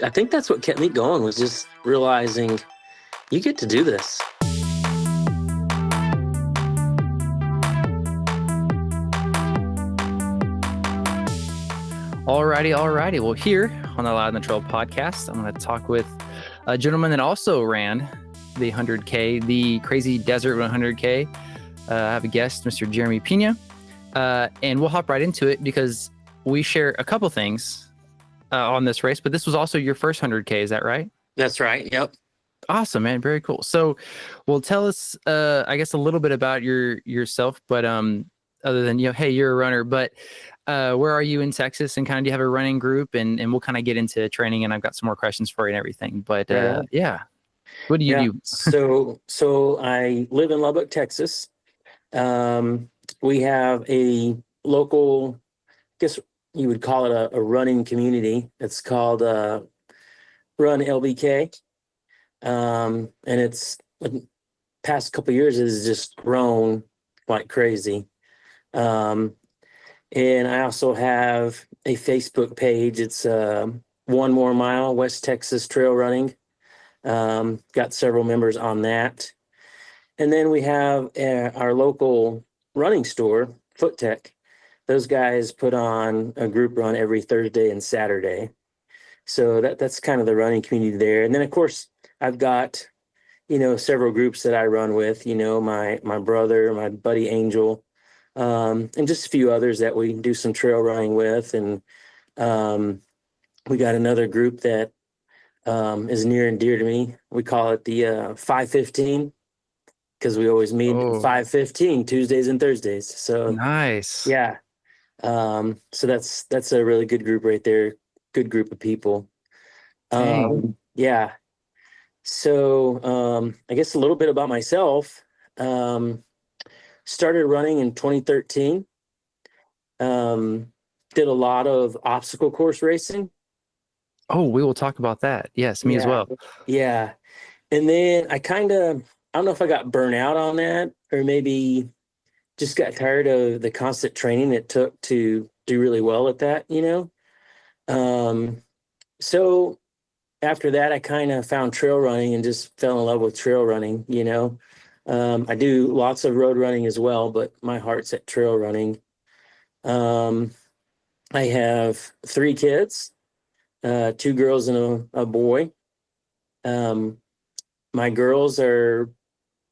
I think that's what kept me going, was just realizing you get to do this. Alrighty. Well, here on the Loud in the Trail podcast, I'm going to talk with a gentleman that also ran the 100K, the Crazy Desert 100K. I have a guest, Mr. Jeremy Pena, and we'll hop right into it because we share a couple things on this race, but this was also your first 100K, is that right? That's right. Yep. Awesome, man. Very cool. So, well, tell us, I guess, a little bit about yourself, but other than, hey, you're a runner, but where are you in Texas, and kind of do you have a running group, and we'll kind of get into training, and I've got some more questions for you and everything, but yeah. What do you do? So I live in Lubbock, Texas. We have a local, I guess you would call it a running community. It's called Run LBK. And it's the past couple of years it has just grown like crazy. And I also have a Facebook page. It's One More Mile West Texas Trail Running. Got several members on that. And then we have our local running store, Foot Tech. Those guys put on a group run every Thursday and Saturday. So that's kind of the running community there. And then, of course, I've got, several groups that I run with, my brother, my buddy Angel, and just a few others that we do some trail running with. And we got another group that is near and dear to me. We call it the 515 because we always meet at 5:15 Tuesdays and Thursdays. So nice. Yeah. So that's a really good group right there. Good group of people. Yeah. So I guess a little bit about myself. Started running in 2013. Did a lot of obstacle course racing. Oh, we will talk about that. Yes, me as well. Yeah. And then I don't know if I got burnt out on that, or maybe just got tired of the constant training it took to do really well at that, So after that, I kind of found trail running and just fell in love with trail running, I do lots of road running as well, but my heart's at trail running. I have 3 kids, 2 girls and a boy. My girls are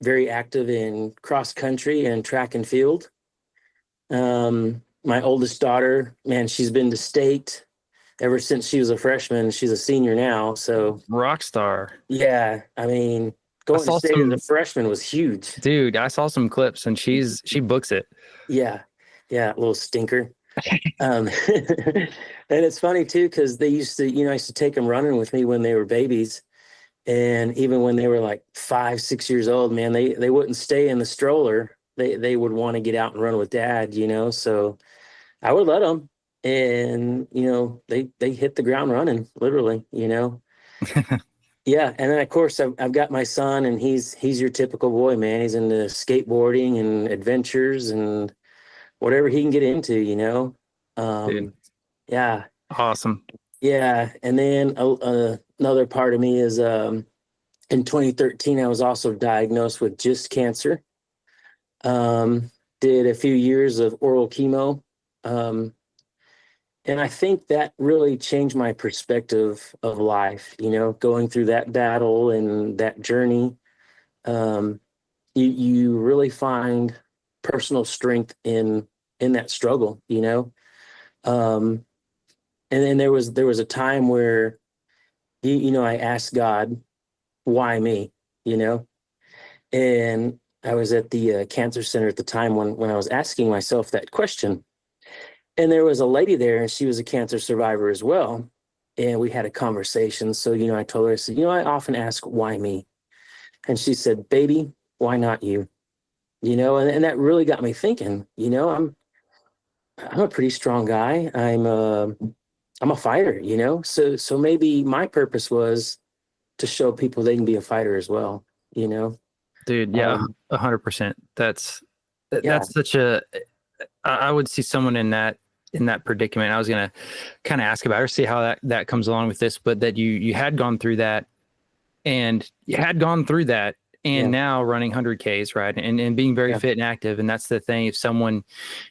very active in cross country and track and field. My oldest daughter, man, she's been to state ever since she was a freshman. She's a senior now. So rock star. Yeah. I mean, going to state as a freshman was huge. Dude, I saw some clips and she books it. Yeah. Yeah. A little stinker. And it's funny too, because they used to, I used to take them running with me when they were babies. And even when they were like 5, 6 years old, man, they wouldn't stay in the stroller. They would want to get out and run with dad, so I would let them, and, they hit the ground running, literally, Yeah. And then of course I've got my son, and he's your typical boy, man. He's into skateboarding and adventures and whatever he can get into, Yeah. Awesome. Yeah. And then another part of me is in 2013, I was also diagnosed with GIST cancer. Did a few years of oral chemo. And I think that really changed my perspective of life, going through that battle and that journey. You really find personal strength in that struggle, And then there was a time where, I asked God, why me, And I was at the cancer center at the time when I was asking myself that question. And there was a lady there, and she was a cancer survivor as well. And we had a conversation. So, I told her, I said, I often ask, why me? And she said, baby, why not you? And that really got me thinking, I'm a pretty strong guy. I'm a fighter, so maybe my purpose was to show people they can be a fighter as well, Dude. Yeah. 100%. That's such I would see someone in that in that predicament. I was going to kind of ask about it or see how that comes along with this, but that you had gone through that and Yeah. now running 100Ks, right? And being very Yeah. fit and active. And that's the thing. If someone,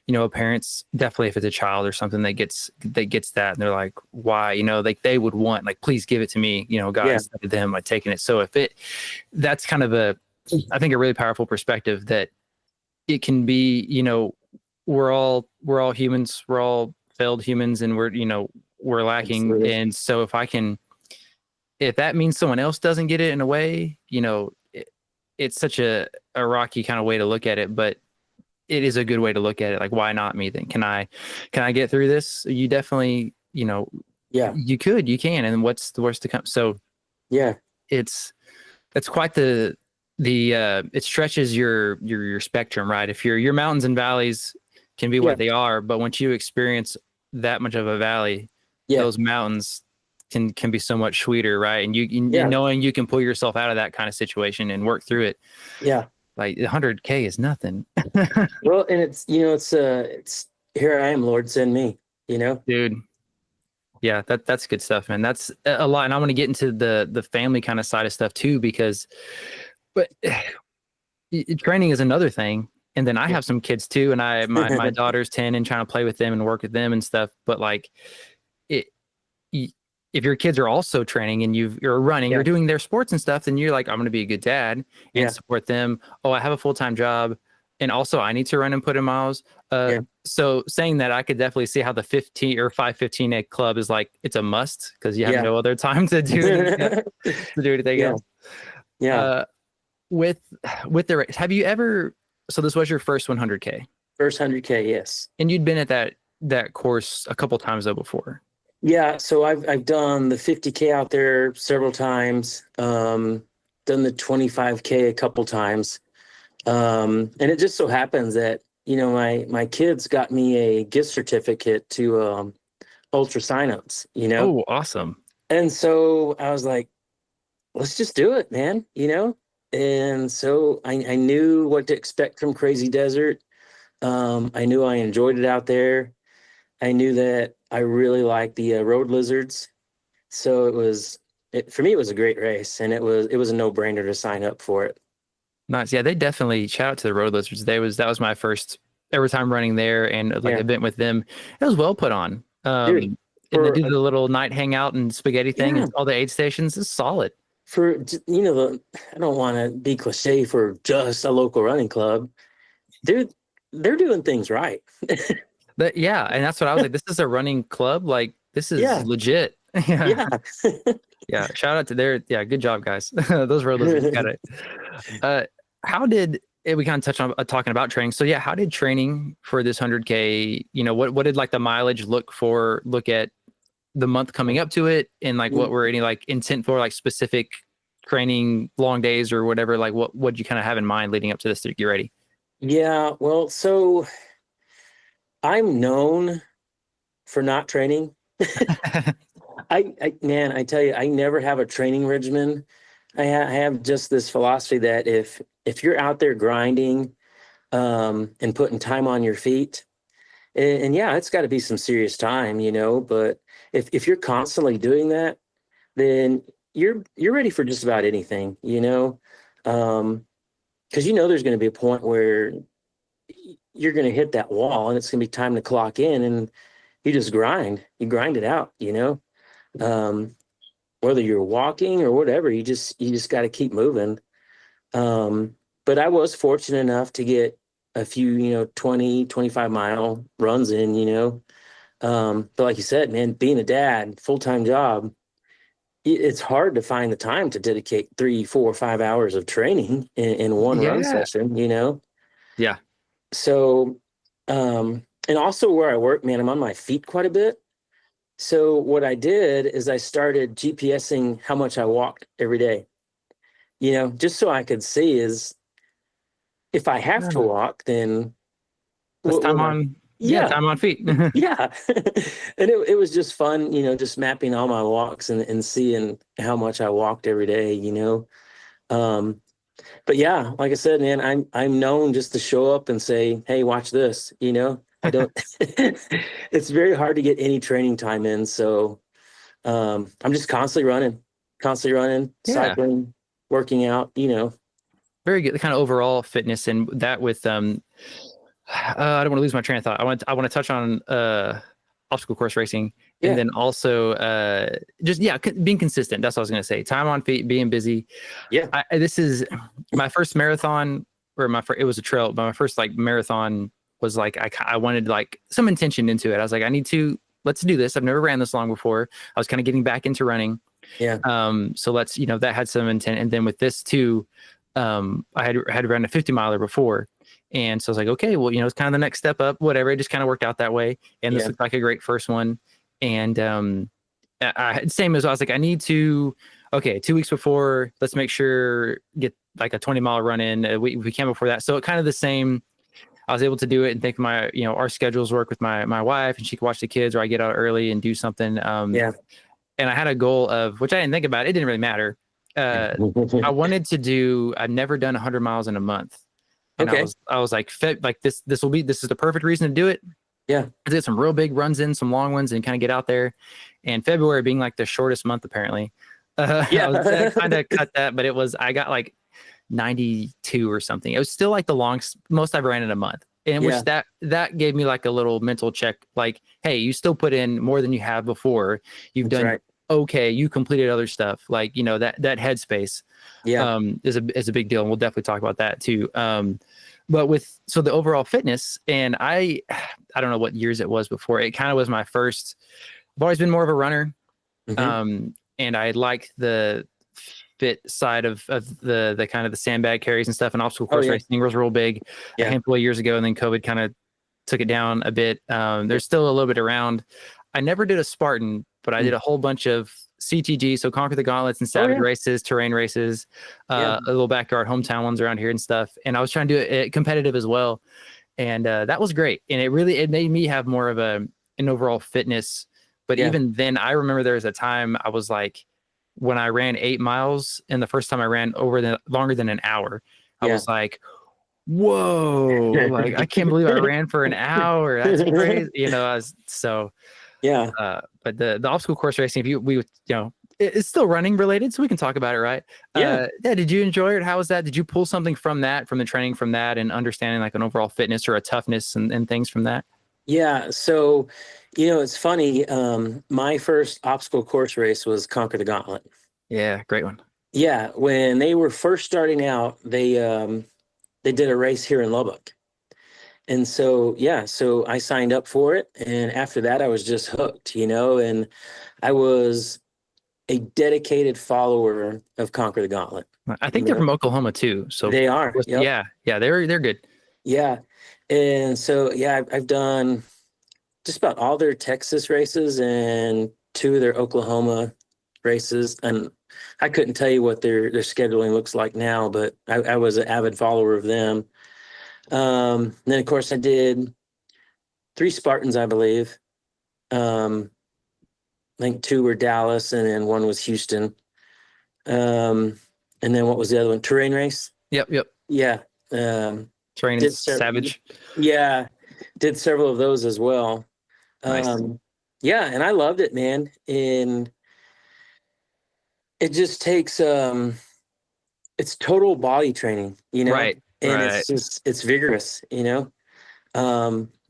a parent's definitely, if it's a child or something that gets that, and they're like, why, like they would want, like, please give it to me, God, Yeah. instead of them like taking it. So that's kind of I think a really powerful perspective that it can be, we're all humans, we're all failed humans, and we're lacking. Absolutely. And so if that means someone else doesn't get it in a way, it's such a rocky kind of way to look at it, but it is a good way to look at it. Like, why not me then? Can I get through this? You definitely, Yeah. you can. And what's the worst to come? So Yeah. that's quite it stretches your spectrum, right? If your mountains and valleys can be what they are, but once you experience that much of a valley, those mountains can be so much sweeter, right? And you knowing you can pull yourself out of that kind of situation and work through it. Yeah. Like 100K is nothing. Well, and it's here I am, Lord, send me, Dude. Yeah, that's good stuff, man. That's a lot. And I want to get into the family kind of side of stuff too, but training is another thing. And then I have some kids too. And my daughter's 10 and trying to play with them and work with them and stuff. But like if your kids are also training and you're running, you're doing their sports and stuff, then you're like, I'm going to be a good dad and support them. Oh, I have a full-time job. And also I need to run and put in miles. So saying that, I could definitely see how the 15 or 5:15 club is like, it's a must because you have no other time to do anything else. Yeah. With the race, have you ever, so this was your first 100K? First 100K, yes. And you'd been at that course a couple times though before. Yeah, so I've done the 50K out there several times, done the 25K a couple times. And it just so happens that, my kids got me a gift certificate to ultra signups, Oh, awesome. And so I was like, let's just do it, man, And so I knew what to expect from Crazy Desert. I knew I enjoyed it out there. I knew that I really liked the road lizards. So for me, it was a great race, and it was a no-brainer to sign up for it. Nice. Yeah, they definitely, shout out to the road lizards. That was my first ever time running there and event with them. It was well put on. Dude, and they do the little night hangout and spaghetti thing and all the aid stations is solid. I don't want to be cliche for just a local running club. Dude, they're doing things right. And that's what I was like. This is a running club. Like, this is legit. Yeah. Shout out to good job, guys. Those road lizards got it. How did we kind of touch on talking about training? So how did training for this 100K, what did like the mileage look at the month coming up to it? And like, what were any like intent for like specific training, long days or whatever? Like what did you kind of have in mind leading up to this to get ready? Yeah, well, so I'm known for not training. I tell you, I never have a training regimen. I have just this philosophy that if you're out there grinding and putting time on your feet, and it's got to be some serious time, but if you're constantly doing that, then you're ready for just about anything, because there's going to be a point where you're going to hit that wall and it's going to be time to clock in, and you just grind it out, whether you're walking or whatever, you just got to keep moving. But I was fortunate enough to get a few, 20, 25 mile runs in, but like you said, man, being a dad, full-time job, it's hard to find the time to dedicate 3, 4, 5 hours of training in one run session, Yeah. So, and also where I work, man, I'm on my feet quite a bit. So what I did is I started GPSing how much I walked every day, just so I could see is if I have to walk, then time on feet. Yeah. And it was just fun, just mapping all my walks and seeing how much I walked every day, But like I said, man, I'm known just to show up and say, hey, watch this, I don't, it's very hard to get any training time in. So I'm just constantly running, Yeah. cycling, working out, Very good. The kind of overall fitness, and that with I don't want to lose my train of thought. I want to touch on obstacle course racing, and Yeah. then also just being consistent. That's what I was going to say. Time on feet, being busy. Yeah. This is my first marathon, or it was a trail, but my first like marathon was like I wanted like some intention into it. I was like, let's do this. I've never ran this long before. I was kind of getting back into running. Yeah. So let's, that had some intent. And then with this too, I had run a 50 miler before. And so I was like, okay, well, it's kind of the next step up, whatever. It just kind of worked out that way. And this looked like a great first one. And same as I was like, I need to, 2 weeks before, let's make sure get like a 20-mile run in. We can before that. So it kind of the same. I was able to do it and think my, our schedules work with my wife, and she could watch the kids, or I get out early and do something. And I had a goal of, which I didn't think about. It didn't really matter. I wanted to do, I've never done 100 miles in a month. And I was like, this is the perfect reason to do it. Yeah. I did some real big runs in, some long ones, and kind of get out there. And February being like the shortest month, apparently. I kind of cut that, but I got like 92 or something. It was still like the most I've ran in a month. And which that gave me like a little mental check, like, hey, you still put in more than you have before. You've done okay. You completed other stuff, like, that headspace is a big deal. And we'll definitely talk about that too. But so the overall fitness, and I don't know what years it was before. It kind of was my first. I've always been more of a runner. And I like the fit side of the kind of the sandbag carries and stuff, and obstacle course racing was real big a handful of years ago, and then COVID kind of took it down a bit. There's still a little bit around. I never did a Spartan, but I did a whole bunch of CTG, so Conquer the Gauntlets and Savage races, terrain races, a little backyard hometown ones around here and stuff. And I was trying to do it competitive as well, and that was great. And it made me have more of an overall fitness. But even then, I remember there was a time I was like, when I ran 8 miles, and the first time I ran longer than an hour, I was like, whoa, like, I can't believe I ran for an hour. That's crazy. But the obstacle course racing, it's still running related, so we can talk about it, right? Did you enjoy it? How was that? Did you pull something from that, from the training from that, and understanding like an overall fitness or a toughness and things from that? Yeah. So, it's funny. My first obstacle course race was Conquer the Gauntlet. Yeah. Great one. Yeah. When they were first starting out, they did a race here in Lubbock. And so I signed up for it. And after that, I was just hooked, and I was a dedicated follower of Conquer the Gauntlet. I think they're from Oklahoma too. So they are. Yeah. They're good. Yeah. And so, I've done just about all their Texas races and 2 of their Oklahoma races. And I couldn't tell you what their scheduling looks like now, but I was an avid follower of them. And then, of course, I did 3 Spartans, I believe. I think 2 were Dallas, and then 1 was Houston. And then what was the other one? Terrain race? Yep. Yeah. Terrain is Savage. Yeah. Did several of those as well. Nice. And I loved it, man. And it just takes it's total body training, Right. And it's vigorous, and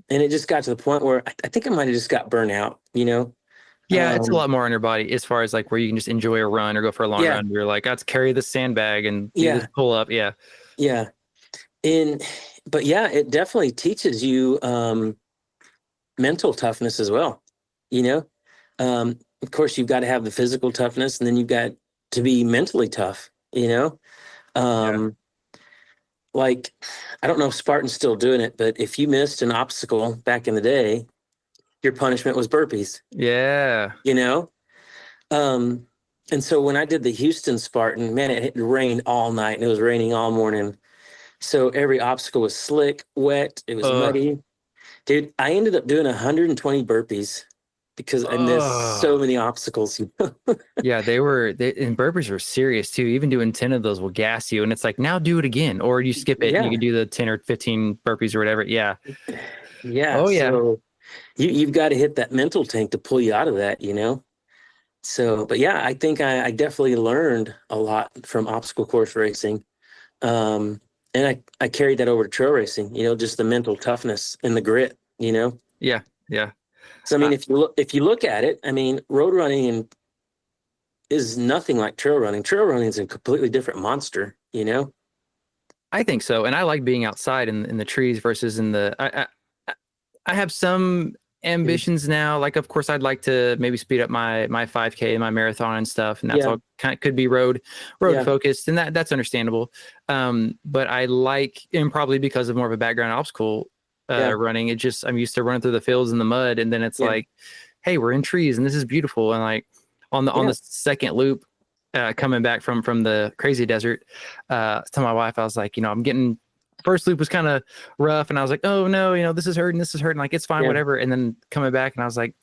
it just got to the point where I think I might have just got burnt out, Yeah, it's a lot more on your body as far as like where you can just enjoy a run or go for a long run. You're like, let's carry the sandbag and do this pull up. Yeah. But it definitely teaches you mental toughness as well. Of course, you've got to have the physical toughness, and then you've got to be mentally tough. Like, I don't know if Spartan's still doing it, but if you missed an obstacle back in the day, your punishment was burpees. Yeah. And so when I did the Houston Spartan, man, it rained all night and it was raining all morning. So every obstacle was slick, wet. It was muddy. Dude, I ended up doing 120 burpees because I missed so many obstacles. Yeah, and burpees are serious too. Even doing 10 of those will gas you. And it's like, now do it again. Or you skip it and you can do the 10 or 15 burpees or whatever. Yeah. Yeah. Oh yeah. So you've got to hit that mental tank to pull you out of that, So, but yeah, I think I definitely learned a lot from obstacle course racing. And I carried that over to trail racing, just the mental toughness and the grit. Yeah. Yeah. So, I I, mean, if you look at it, I mean, road running is nothing like trail running. Trail running is a completely different monster. I think so. And I like being outside in the trees versus in I have some Mm. ambitions now. Like, of course, I'd like to maybe speed up my 5K, my marathon and stuff, and that's Yeah, all kind of could be road yeah, focused, and that's understandable. But I like, and probably because of more of a background in obstacle yeah, running, it just I'm used to running through the fields in the mud, and then it's yeah, like, hey, we're in trees, and this is beautiful, and like on yeah, the second loop. Coming back from the crazy desert, to my wife, I was like, I'm getting first loop was kind of rough, and I was like, oh no, this is hurting, like it's fine, yeah. whatever. And then coming back, and I was like,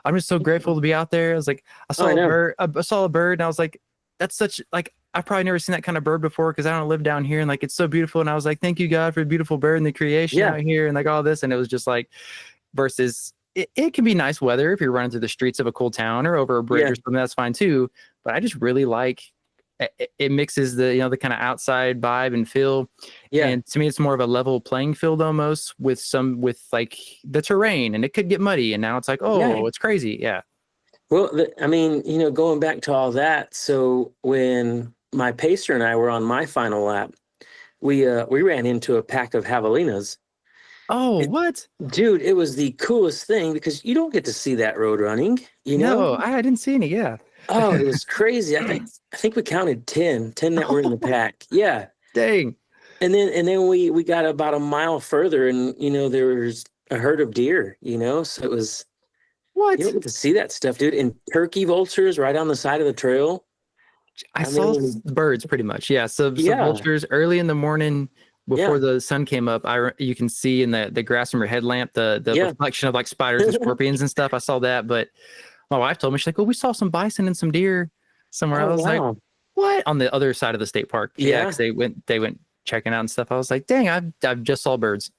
I'm just so grateful to be out there. I was like, I Oh, saw I a know. bird, I saw a bird, and I was like, that's such like I've probably never seen that kind of bird before because I don't live down here, and like it's so beautiful. And I was like, thank you God for the beautiful bird and the creation Yeah, out here, and like all this. And it was just like versus it can be nice weather if you're running through the streets of a cool town or over a bridge yeah, or something, that's fine too. But I just really like it mixes the kind of outside vibe and feel, yeah, and to me it's more of a level playing field almost with like the terrain, and it could get muddy, and now it's like, yeah. oh, it's crazy. Yeah. Well, I mean, going back to all that. So when my pacer and I were on my final lap, we ran into a pack of javelinas. Oh, It, what? dude, it was the coolest thing because you don't get to see that road running. No, I didn't see any. Yeah. Oh, it was crazy. I think we counted 10 that were in the Oh, pack. Yeah. dang. And then we got about a mile further and there was a herd of deer. So you don't What? get to see that stuff, dude. And turkey vultures right on the side of the trail. I I saw mean, birds pretty much. Yeah. So yeah, vultures early in the morning before yeah, the sun came up. You can see in the grass from your headlamp the yeah. reflection of like spiders and scorpions and stuff. I saw that, but my wife told me, she's like, "Well, we saw some bison and some deer somewhere." I Oh, was like, wow. "What?" On the other side of the state park. Yeah, because Yeah, they went checking out and stuff. I was like, "Dang, I've just saw birds."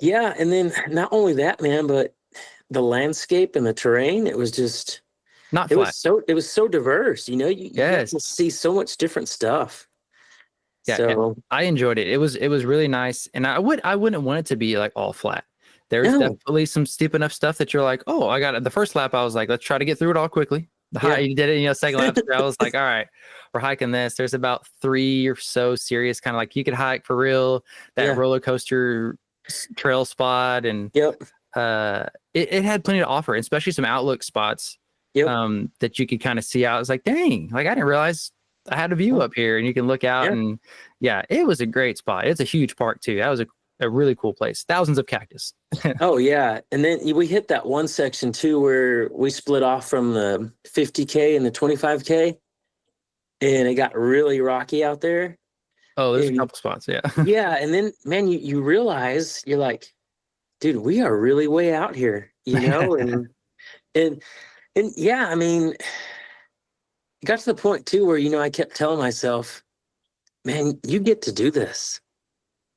yeah. And then not only that, man, but the landscape and the terrain, Not it was flat. so diverse. You got to Yes. see so much different stuff. Yeah, So, I enjoyed it. It was really nice, and I wouldn't want it to be like all flat. There's no, definitely some steep enough stuff that you're like, oh, I got it. The first lap, I was like, let's try to get through it all quickly. The high, yeah, you did it. Second lap, I was like, all right, we're hiking this. There's about 3 or so serious kind of like you could hike for real. That yeah, roller coaster trail spot, and yep, it had plenty to offer, especially some outlook spots yep, that you could kind of see out. I was like, dang, like I didn't realize I had a view oh, up here, and you can look out, yeah. and yeah, it was a great spot. It's a huge park too. That was a really cool place. Thousands of cactus. Oh, yeah. And then we hit that one section too where we split off from the 50K and the 25K, and it got really rocky out there. Oh, there's a And couple spots. Yeah. yeah, and then man, you realize you're like, dude, we are really way out here. And yeah, I mean, it got to the point too where I kept telling myself, man, you get to do this.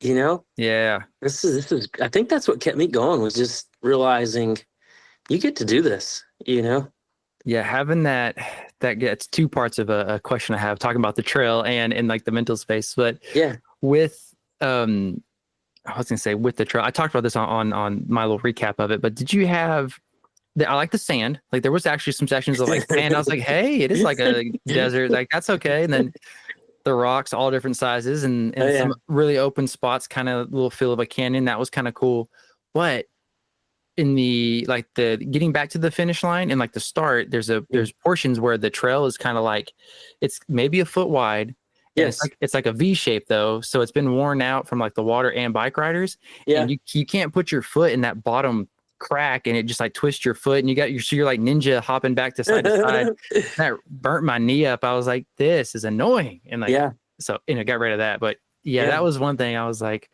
You know, Yeah. this is. I think that's what kept me going was just realizing you get to do this. Yeah. Having that gets two parts of a question I have talking about the trail and in like the mental space, but Yeah, with, I was gonna say with the trail, I talked about this on my little recap of it, but did you have I like the sand. Like there was actually some sections of like sand. I was like, hey, it is like a desert. Like that's okay. And then the rocks, all different sizes, oh and yeah, some really open spots, kind of little feel of a canyon. That was kind of cool. But in the like the getting back to the finish line and like the start, there's portions where the trail is kind of like it's maybe a foot wide. And yes, it's like a V shape though, so it's been worn out from like the water and bike riders, yeah, and you can't put your foot in that bottom crack, and it just like twists your foot, and so you're like ninja hopping back to side. That burnt my knee up. I was like, this is annoying, and like yeah, so got rid of that. But yeah, yeah, that was one thing I was like,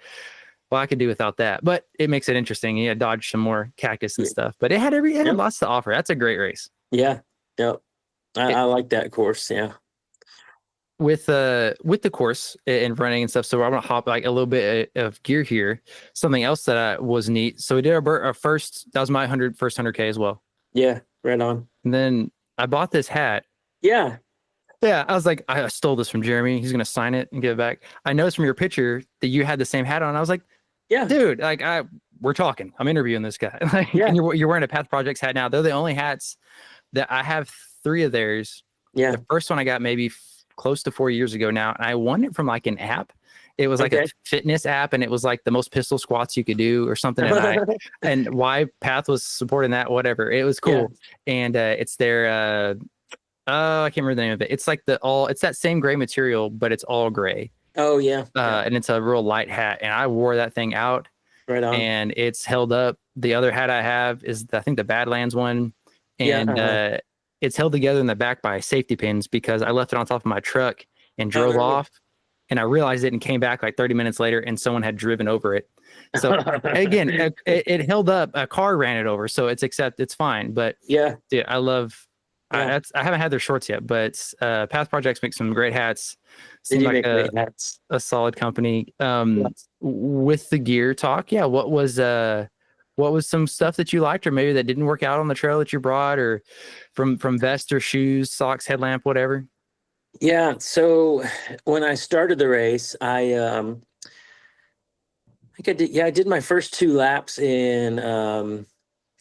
well, I could do without that, but it makes it interesting. Yeah, dodge some more cactus and yeah, stuff, but it had yep, lots to offer. That's a great race. yeah, yep. I It, like that course. Yeah, with the course and running and stuff. So I'm gonna hop like a little bit of gear here. Something else that was neat. So we did our first. That was my first 100K as well. Yeah, right on. And then I bought this hat. Yeah. Yeah, I was like, I stole this from Jeremy. He's gonna sign it and give it back. I noticed from your picture that you had the same hat on. I was like, Yeah. dude, like we're talking. I'm interviewing this guy. Like, Yeah. and you're wearing a Path Projects hat now. They're the only hats that I have 3 of theirs. Yeah. The first one I got maybe close to 4 years ago now, and I won it from like an app. It was like a fitness app, and it was like the most pistol squats you could do or something. And why Path was supporting that, whatever. It was cool. Yeah. And it's their I can't remember the name of it. It's like it's that same gray material, but it's all gray. Oh yeah. And it's a real light hat, and I wore that thing out. Right on. And it's held up. The other hat I have is I think the Badlands one, and it's held together in the back by safety pins because I left it on top of my truck and drove off, and I realized it and came back like 30 minutes later, and someone had driven over it. So again, it held up. A car ran it over, so it's fine. But yeah, dude, I love. I haven't had their shorts yet, but Path Projects make some great hats. Seem like a solid company. With the gear talk, yeah. What was some stuff that you liked, or maybe that didn't work out on the trail that you brought, or from vest or shoes, socks, headlamp, whatever? Yeah. So when I started the race, I did my first 2 laps in the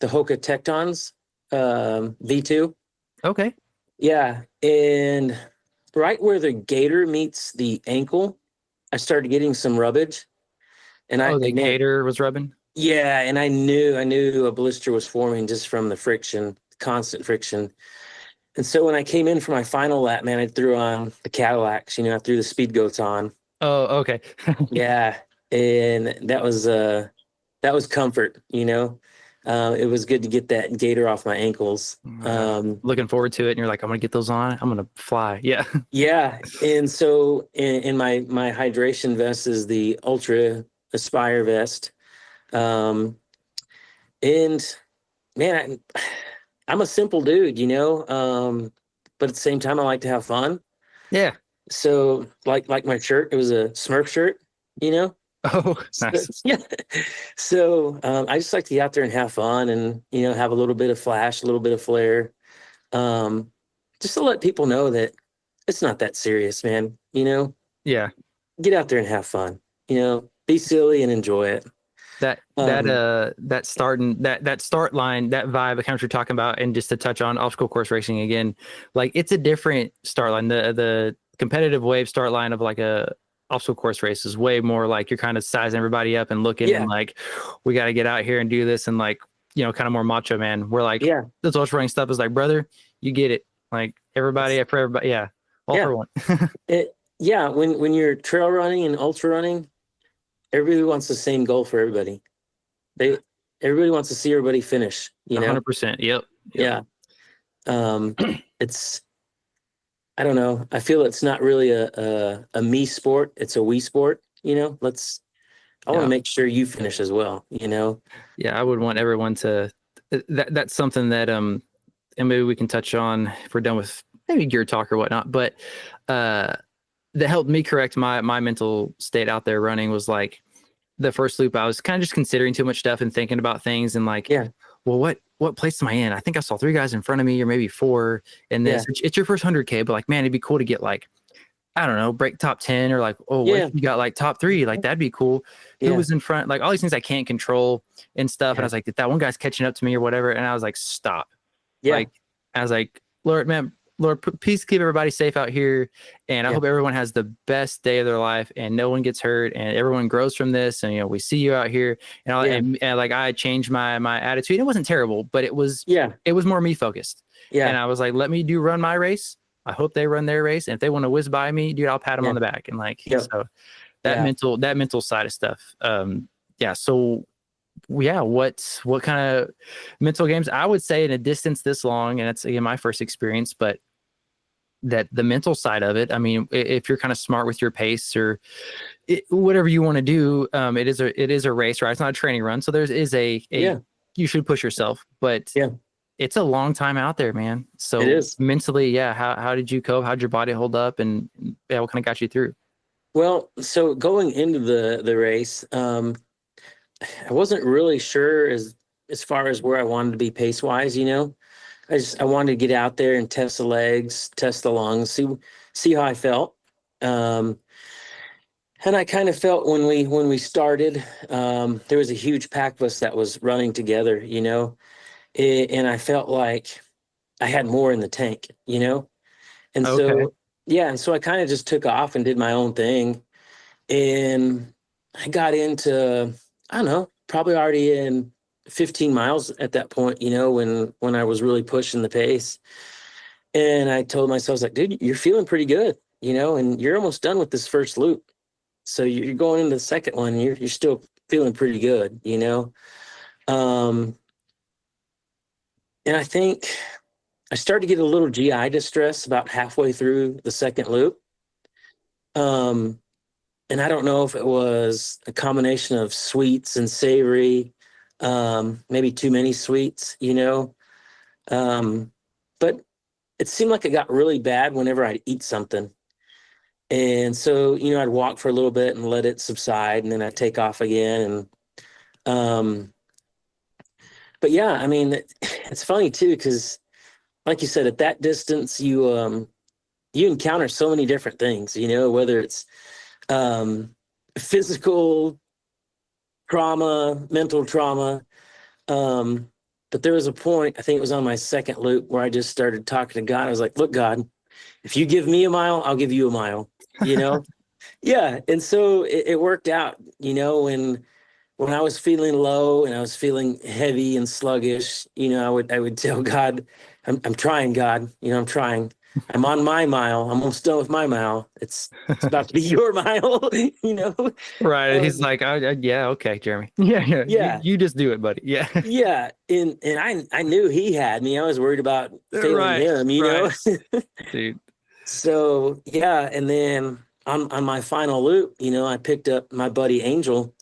Hoka Tectons V2. Okay. Yeah, and right where the gator meets the ankle, I started getting some rubbage. And the gator was rubbing? Yeah, and I knew a blister was forming just from the friction, constant friction. And so when I came in for my final lap, man, I threw on the Cadillacs, I threw the Speed Goats on. Oh, okay. Yeah, and that was comfort, it was good to get that gator off my ankles. Looking forward to it, and you're like, I'm gonna get those on. I'm gonna fly. Yeah. Yeah, and so in my hydration vest is the Ultra Aspire vest, and man, I'm a simple dude, but at the same time, I like to have fun. Yeah. So like my shirt, it was a Smurf shirt, Oh, nice. So, yeah. So I just like to get out there and have fun and, have a little bit of flash, a little bit of flair. Just to let people know that it's not that serious, man. Yeah. Get out there and have fun, be silly and enjoy it. That start line, that vibe, kind of what you're talking about, and just to touch on obstacle course racing again, like it's a different start line. The competitive wave start line of like a obstacle course race is way more like you're kind of sizing everybody up and looking and like, we got to get out here and do this, and like, kind of more macho man. We're like, this ultra running stuff is like, brother, you get it. Like everybody for everybody. Yeah. All for one. When you're trail running and ultra running, everybody wants the same goal for everybody. Everybody wants to see everybody finish, 100%. Yep. Yeah. It's, I don't know. I feel it's not really a me sport. It's a we sport, I want to make sure you finish as well, Yeah. I would want everyone to, that's something that, and maybe we can touch on if we're done with maybe gear talk or whatnot, but, that helped me correct my mental state out there running was like the first loop. I was kind of just considering too much stuff and thinking about things and like, well, what place am I in? I think I saw 3 guys in front of me or maybe 4 in this. It's your first 100K, but like, man, it'd be cool to get like, I don't know, break top 10 or like, what if you got like top 3? Like, that'd be cool. Who was in front? Like all these things I can't control and stuff. And I was like, that one guy's catching up to me or whatever. And I was like, stop. Like, I was like, Lord, please keep everybody safe out here. And I hope everyone has the best day of their life and no one gets hurt and everyone grows from this. And, we see you out here and, like I changed my attitude. It wasn't terrible, but it was more me focused. Yeah. And I was like, let me run my race. I hope they run their race. And if they want to whiz by me, dude, I'll pat them on the back. And like, so that mental side of stuff. So what kind of mental games? I would say in a distance this long, and it's again my first experience, but that the mental side of it, I mean, if you're kind of smart with your pace or whatever you want to do, it is a race, right? It's not a training run, so there is a you should push yourself, but it's a long time out there, man. So It is. mentally, yeah. How did you cope? How'd your body hold up? And yeah, what kind of got you through? Well, so going into the race, I wasn't really sure as far as where I wanted to be pace wise. I wanted to get out there and test the legs, test the lungs, see how I felt. Um, and I kind of felt when we started, there was a huge pack of us that was running together, and I felt like I had more in the tank, and Okay. so yeah, and so I kind of just took off and did my own thing, and I got into, I don't know, probably already in 15 miles at that point, when I was really pushing the pace. And I told myself, I was like, dude, you're feeling pretty good, and you're almost done with this first loop. So you're going into the second one, you're still feeling pretty good. Um, and I think I started to get a little GI distress about halfway through the second loop. Um, and I don't know if it was a combination of sweets and savory, maybe too many sweets. Um, but it seemed like it got really bad whenever I'd eat something. And so, I'd walk for a little bit and let it subside, and then I'd take off again. Um, but yeah, I mean, it's funny too, because like you said, at that distance, you encounter so many different things, whether it's um, physical trauma, mental trauma. But there was a point, I think it was on my second loop, where I just started talking to God. I was like, look, God, if you give me a mile, I'll give you a mile, you know? Yeah. And so it worked out, when I was feeling low and I was feeling heavy and sluggish, I would tell God, I'm trying, God, I'm trying. I'm on my mile. I'm almost done with my mile. It's about to be your mile, you know. Right. He's Um, like, yeah, okay, Jeremy. Yeah, yeah. You, yeah, you just do it, buddy. Yeah. yeah. And I knew he had me. I was worried about failing Right. him, Right. Dude. So yeah, and then on my final loop, I picked up my buddy Angel.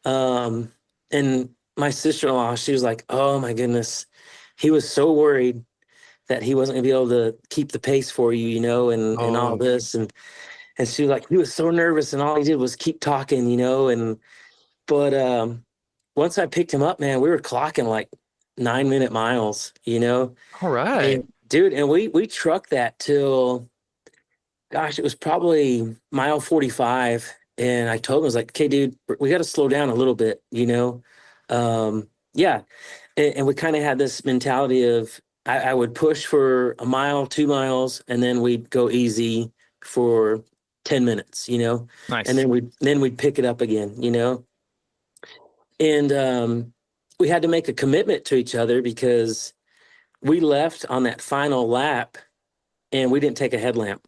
And my sister-in-law, she was like, oh my goodness, he was so worried that he wasn't gonna be able to keep the pace for you, and all Oh, this. And she was like, he was so nervous, and all he did was keep talking, but once I picked him up, man, we were clocking like 9-minute miles. all right. And dude, and we trucked that till, gosh, it was probably mile 45. And I told him, I was like, okay, dude, we got to slow down a little bit. Yeah. And we kind of had this mentality of I would push for a mile, 2 miles, and then we'd go easy for 10 minutes. And Nice. then we'd pick it up again. And we had to make a commitment to each other because we left on that final lap and we didn't take a headlamp.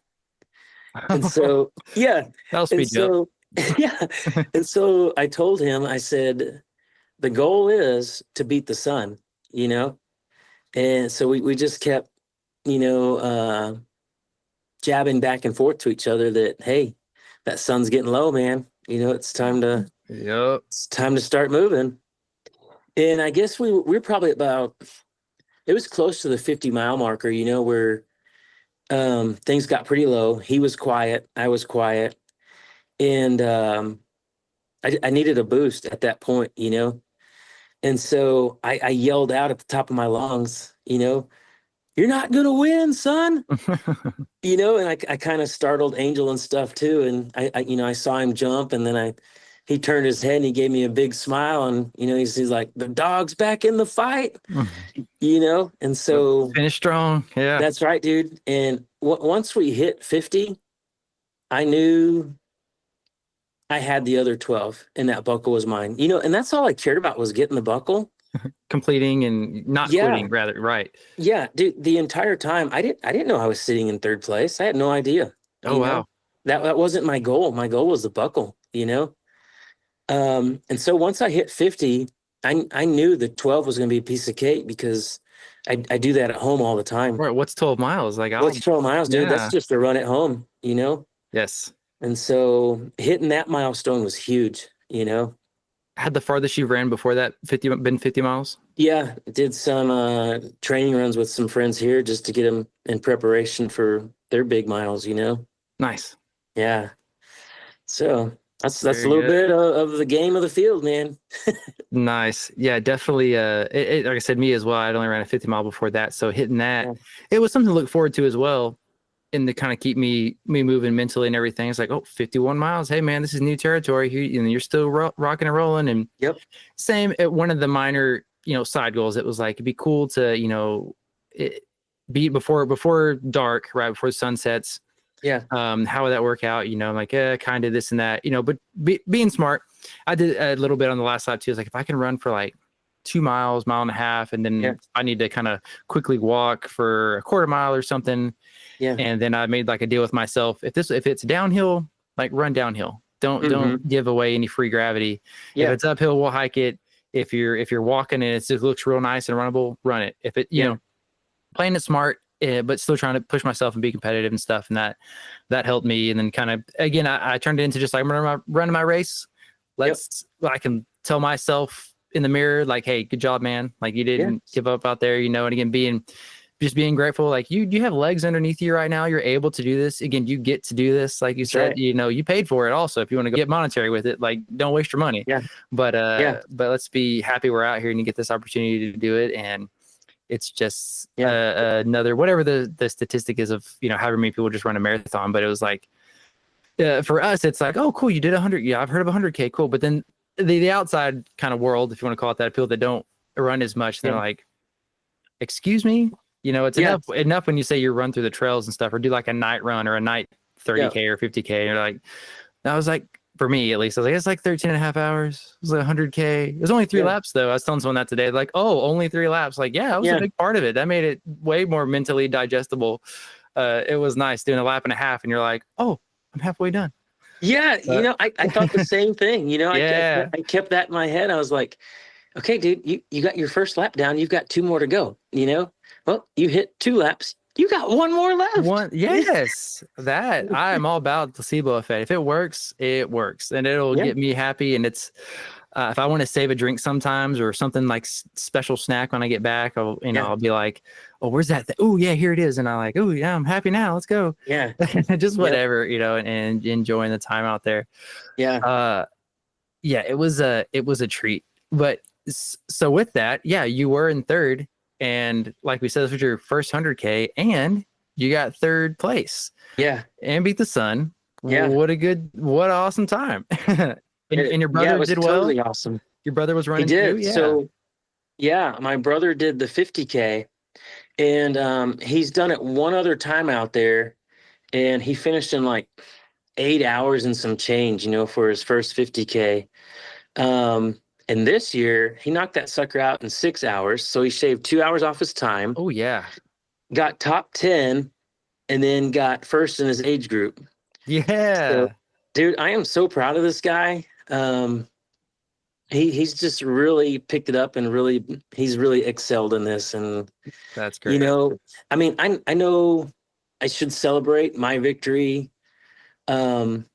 And so, yeah. That'll And speed you up. so, yeah. And so I told him, I said, the goal is to beat the sun, you know? And so we just kept, jabbing back and forth to each other that, hey, that sun's getting low, man. It's time to Yep. start moving. And I guess we're probably about, it was close to the 50-mile marker, where things got pretty low. He was quiet, I was quiet. And I needed a boost at that point. And so I yelled out at the top of my lungs, you're not gonna win, son. And I kind of startled Angel and stuff too. And I saw him jump, and then he turned his head and he gave me a big smile, and he's like, the dog's back in the fight. And so Finish strong. Yeah. that's right, dude. And once we hit 50, I knew I had the other 12 and that buckle was mine. And that's all I cared about, was getting the buckle. Completing and not Yeah. quitting, rather. Right. Yeah, dude, the entire time I didn't know I was sitting in third place. I had no idea. Oh, wow. That wasn't my goal. My goal was the buckle. And so once I hit 50, I knew the 12 was going to be a piece of cake because I do that at home all the time. Right. What's 12 miles? Like, What's 12 miles, dude? That's yeah. just a run at home. Yes. And so hitting that milestone was huge. Had the farthest you ran before that been 50 miles? Yeah, did some training runs with some friends here just to get them in preparation for their big miles, you know. Nice. Yeah. So that's a Very little good. bit of the game of the field, man. Nice. Yeah, definitely. Like I said, me as well. I'd only ran a 50 mile before that. So hitting that, Yeah. it was something to look forward to as well. And to kind of keep me moving mentally and everything. It's like, oh, 51 miles. Hey man, this is new territory. You're still rocking and rolling. And Yep. same at one of the minor, side goals. It was like, it'd be cool to, be before dark, right before the sun sets. Yeah. How would that work out? Like, kind of this and that, but being smart. I did a little bit on the last lap too. It's like, if I can run for like 2 miles, mile and a half, and Yeah. then I need to kind of quickly walk for a quarter mile or something. Yeah. And then I made like a deal with myself. If it's downhill, like run downhill. Don't give away any free gravity. Yeah. If it's uphill, we'll hike it. If you're walking and it just looks real nice and runnable, run it. If it, playing it smart, but still trying to push myself and be competitive and stuff. And that helped me. And then kind of, again, I turned it into just like running my race. I can tell myself in the mirror, like, hey, good job, man. Like you didn't give up out there, and again, being grateful. Like you have legs underneath you right now. You're able to do this. Again, you get to do this. Like you said, right. you paid for it also. If you want to get monetary with it, like don't waste your money. Yeah. But let's be happy we're out here and you get this opportunity to do it. And it's just another, whatever the statistic is of, however many people just run a marathon. But it was like, for us, it's like, oh, cool, you did 100. Yeah, I've heard of 100K. Cool. But then the outside kind of world, if you want to call it that, people that don't run as much, they're like, excuse me? It's enough when you say you run through the trails and stuff, or do like a night run or a night 30K or 50K. And you're like, I was like, for me at least, I was like, it's like 13 and a half hours. It was like 100K. It was only 3 laps though. I was telling someone that today, like, oh, only 3 laps. Like, yeah, it was a big part of it. That made it way more mentally digestible. It was nice doing a lap and a half, and you're like, oh, I'm halfway done. Yeah. I thought the same thing, I kept that in my head. I was like, okay, dude, you got your first lap down. You've got 2 more to go, Well, you hit 2 laps. You got 1 more left. Yes, that I am all about placebo effect. If it works, it works, and it'll get me happy. And it's if I want to save a drink sometimes or something like special snack when I get back, I'll be like, oh, where's that? Oh, yeah, here it is. And I'm like, oh, yeah, I'm happy now. Let's go. Yeah, just whatever, and enjoying the time out there. Yeah. It was a treat. But so with that, you were in third. And like we said, this was your first 100K, and you got third place. Yeah. And beat the sun. Yeah. What an awesome time. and your brother it was did totally well. Awesome. Your brother was running He did. too? Yeah. So, my brother did the 50K, and he's done it one other time out there, and he finished in like 8 hours and some change, for his first 50K. And this year, he knocked that sucker out in 6 hours. So he shaved 2 hours off his time. Oh, yeah. Got top 10, and then got first in his age group. Yeah. So, dude, I am so proud of this guy. He's just really picked it up, and he's really excelled in this. And that's great. I mean, I know I should celebrate my victory. I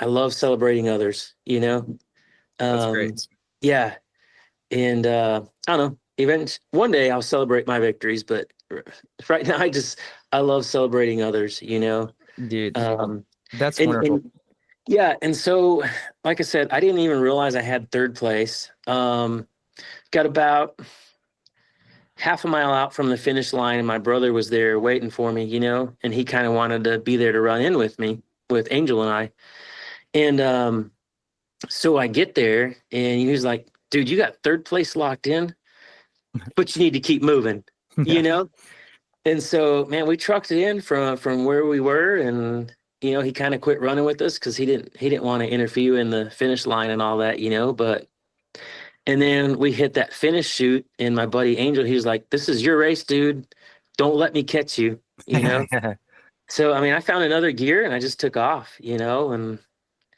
love celebrating others, That's great. Yeah. And I don't know, one day I'll celebrate my victories, but right now I love celebrating others, Dude, that's wonderful. And so, like I said, I didn't even realize I had third place. Got about half a mile out from the finish line, and my brother was there waiting for me, and he kind of wanted to be there to run in with me, with Angel and I. And so I get there, and he was like, dude, you got third place locked in, but you need to keep moving, And so, man, we trucked it in from where we were, and he kind of quit running with us because he didn't want to interfere in the finish line and all that, But and then we hit that finish chute, and my buddy Angel, he was like, "This is your race, dude. Don't let me catch you," So I mean, I found another gear, and I just took off, and.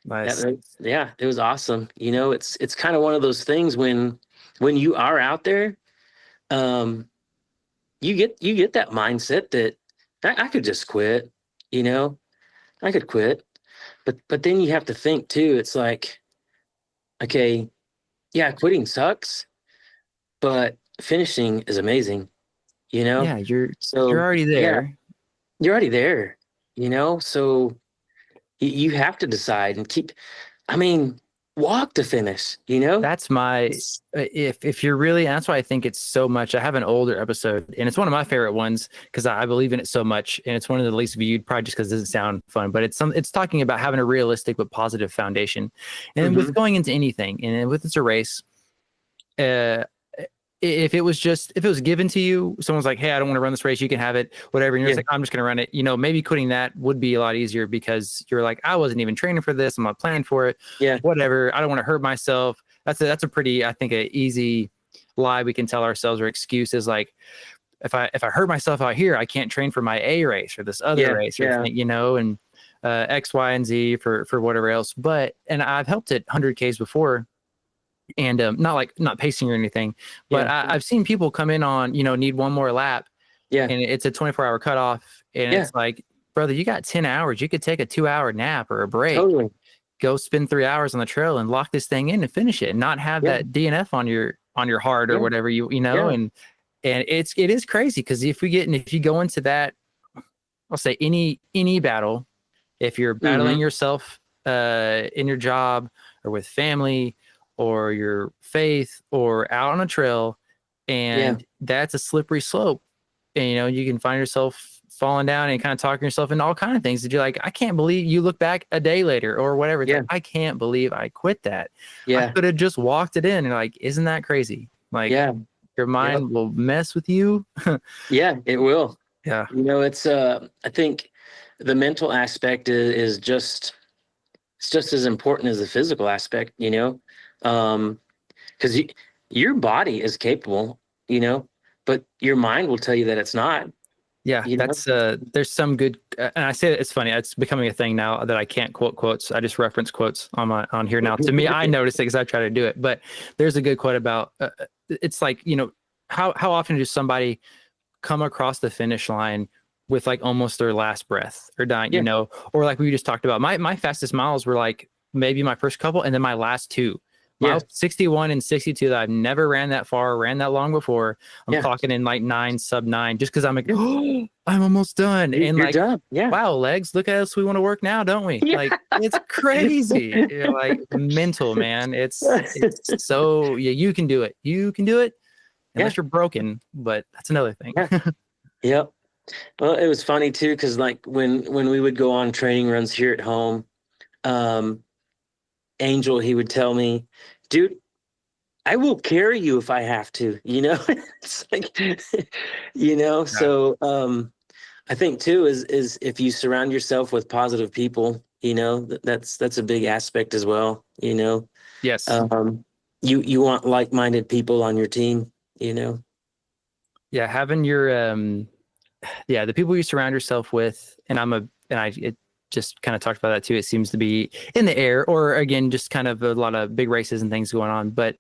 Nice. It was awesome. It's kind of one of those things when you are out there, you get that mindset that I could just quit, I could quit, but then you have to think too. It's like, okay, yeah, quitting sucks, but finishing is amazing, you know? Yeah, you're So already yeah, there. you're already there, so you have to decide and I mean, walk to finish, That's my It's- if you're really, and that's why I think it's so much. I have an older episode, and it's one of my favorite ones because I believe in it so much, and it's one of the least viewed, probably just because it doesn't sound fun. But it's talking about having a realistic but positive foundation, and with Mhm. going into anything, and with it's a race. Uh, if it was given to you, someone's like, hey, I don't want to run this race, you can have it, whatever, and you're Yeah, just like, I'm just gonna run it, maybe quitting that would be a lot easier because you're like, I wasn't even training for this, I'm not planning for it, yeah, whatever, I don't want to hurt myself. That's a pretty, I think, a easy lie we can tell ourselves, or excuse is like, if I hurt myself out here, I can't train for my A race or this other yeah, race, or yeah, and X, Y, and Z for whatever else. And I've helped at 100Ks before, and not pacing or anything, but yeah, I've seen people come in on, need one more lap, yeah, and it's a 24-hour cutoff, and yeah, it's like, brother, you got 10 hours, you could take a 2-hour nap or a break, totally. go spend 3 hours on the trail and lock this thing in and finish it, and not have Yeah, that DNF on your heart or yeah, whatever, yeah. and it is crazy because if you go into that, I'll say any battle, if you're battling Hmm. yourself in your job or with family or your faith or out on a trail, Yeah, and that's a slippery slope, and you can find yourself falling down and kind of talking yourself into all kind of things that you're like, I can't believe, you look back a day later or whatever, it's yeah, like, I can't believe I quit that. I yeah, could have just walked it in, and like, isn't that crazy? Like, yeah, your yep, mind will mess with you. yeah. It will. Yeah. It's I think the mental aspect is just it's just as important as the physical aspect. Because your body is capable, but your mind will tell you that it's not. Yeah, You know. that's there's some good, and I say it's funny. It's becoming a thing now that I can't quote quotes. I just reference quotes on here now. To me, I notice it because I try to do it. But there's a good quote about it's like, how often does somebody come across the finish line with like almost their last breath or dying, Yeah, or like we just talked about. My fastest miles were like maybe my first couple, and then my last two. yeah, Miles 61 and 62 that I've never ran that far, ran that long before. I'm yeah, clocking in like 9, sub 9, just because I'm like, yeah. oh, I'm almost done. And You're like, done. Yeah, wow, legs, look at us. We want to work now, don't we? yeah. Like, it's crazy. You're like mental, man. It's so, yeah, you can do it. You can do it Yeah, unless you're broken, but that's another thing. yeah, yep. Well, it was funny too, because like when we would go on training runs here at home, um, Angel, he would tell me, dude, I will carry you if I have to, It's like, Yeah. so I think too is if you surround yourself with positive people, that's a big aspect as well, Yes. Um, you want like-minded people on your team, you know. Yeah. Having your, yeah, the people you surround yourself with, and it just kind of talked about that too. It seems to be in the air, or again, just kind of a lot of big races and things going on. But,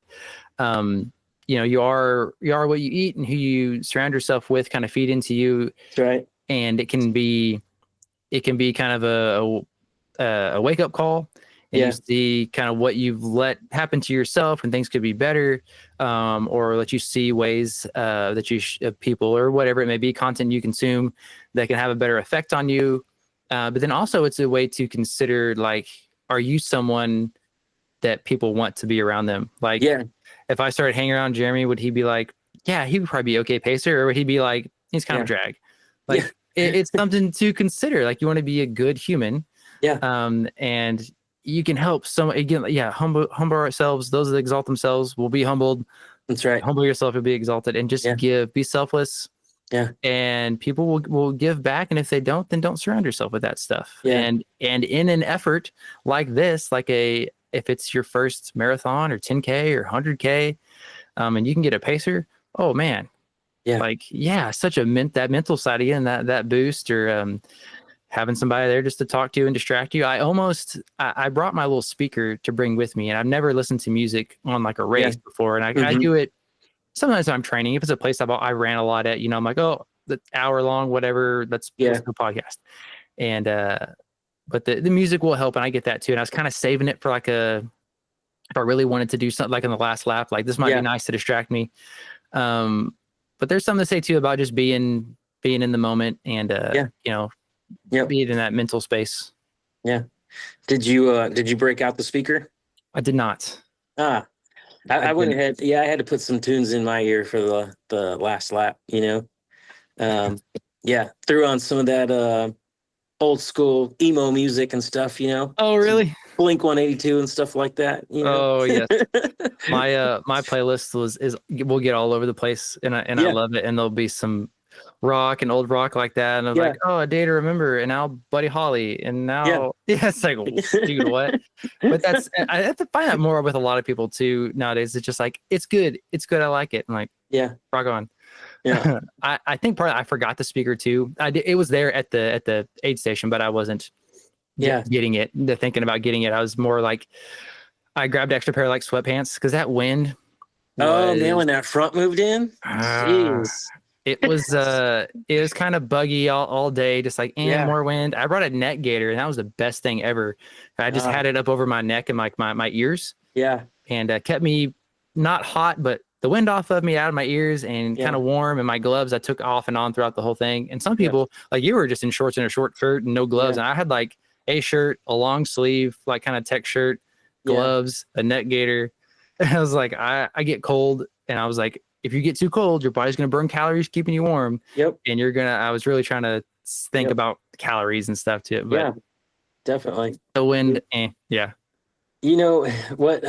um, you are what you eat, and who you surround yourself with kind of feed into you. That's right. And it can be kind of a wake up call, and you Yeah, see kind of what you've let happen to yourself, and things could be better, or let you see ways that people or whatever it may be, content you consume, that can have a better effect on you. But then also it's a way to consider, like, are you someone that people want to be around them? Like, yeah, if I started hanging around Jeremy, would he be like, yeah, he would probably be okay pacer, or would he be like, he's kind of yeah, a drag? yeah, Like, it's something to consider. Like, you want to be a good human, yeah. and you can help some, again, yeah, humble ourselves. Those that exalt themselves will be humbled. That's right. Humble yourself will be exalted, and just Yeah, be selfless, yeah, and people will give back. And if they don't, then don't surround yourself with that stuff. yeah, And in an effort like this, if it's your first marathon or 10K or 100K, and you can get a pacer, oh man, yeah, like, yeah, such that mental side again, that boost, or having somebody there just to talk to and distract you. I brought my little speaker to bring with me, and I've never listened to music on like a yeah. race before. And I Hmm. do it sometimes when I'm training. If it's a place I ran a lot at, I'm like, oh, the hour long, whatever, let's Yeah, listen to a podcast. And but the music will help, and I get that too. And I was kind of saving it for if I really wanted to do something like in the last lap, like this might be yeah, nice to distract me. But there's something to say too about just being in the moment and you know, Yep. being in that mental space. Yeah. Did you break out the speaker? I did not. Ah, I went didn't. ahead. Yeah, I had to put some tunes in my ear for the last lap, you know. Yeah, threw on some of that old school emo music and stuff, you know. Oh, Some really? Blink 182 and stuff like that, you know. Oh, yes. My playlist will get all over the place, and I Yeah, love it. And there'll be some rock and old rock like that, and I'm yeah, like, oh, A Day to Remember, and now Buddy Holly, and yeah. now yeah, it's like, dude, what? But I have to find that more with a lot of people too nowadays. It's just like it's good, I like it. I'm like, Yeah, rock on. yeah, I think part I forgot the speaker too. It was there at the aid station, but I wasn't yeah. getting it. Thinking about getting it, I was more like I grabbed extra pair of like sweatpants because that wind Oh man, was when that front moved in, jeez. it was kind of buggy all day, just like Yeah. more wind. I brought a neck gaiter, and that was the best thing ever. I just had it up over my neck and like my ears, Yeah, and kept me not hot, but the wind off of me, out of my ears, and yeah, kind of warm. And my gloves I took off and on throughout the whole thing. And some yeah, people, like you, were just in shorts and a short shirt and no gloves, yeah, and I had like a shirt, a long sleeve, like kind of tech shirt, yeah. gloves, a neck gaiter. And I was like, I get cold, and I was like, if you get too cold, your body's gonna burn calories keeping you warm, Yep. and I was really trying to think Yep. about calories and stuff too. But Yeah, definitely. the wind, yeah. You know what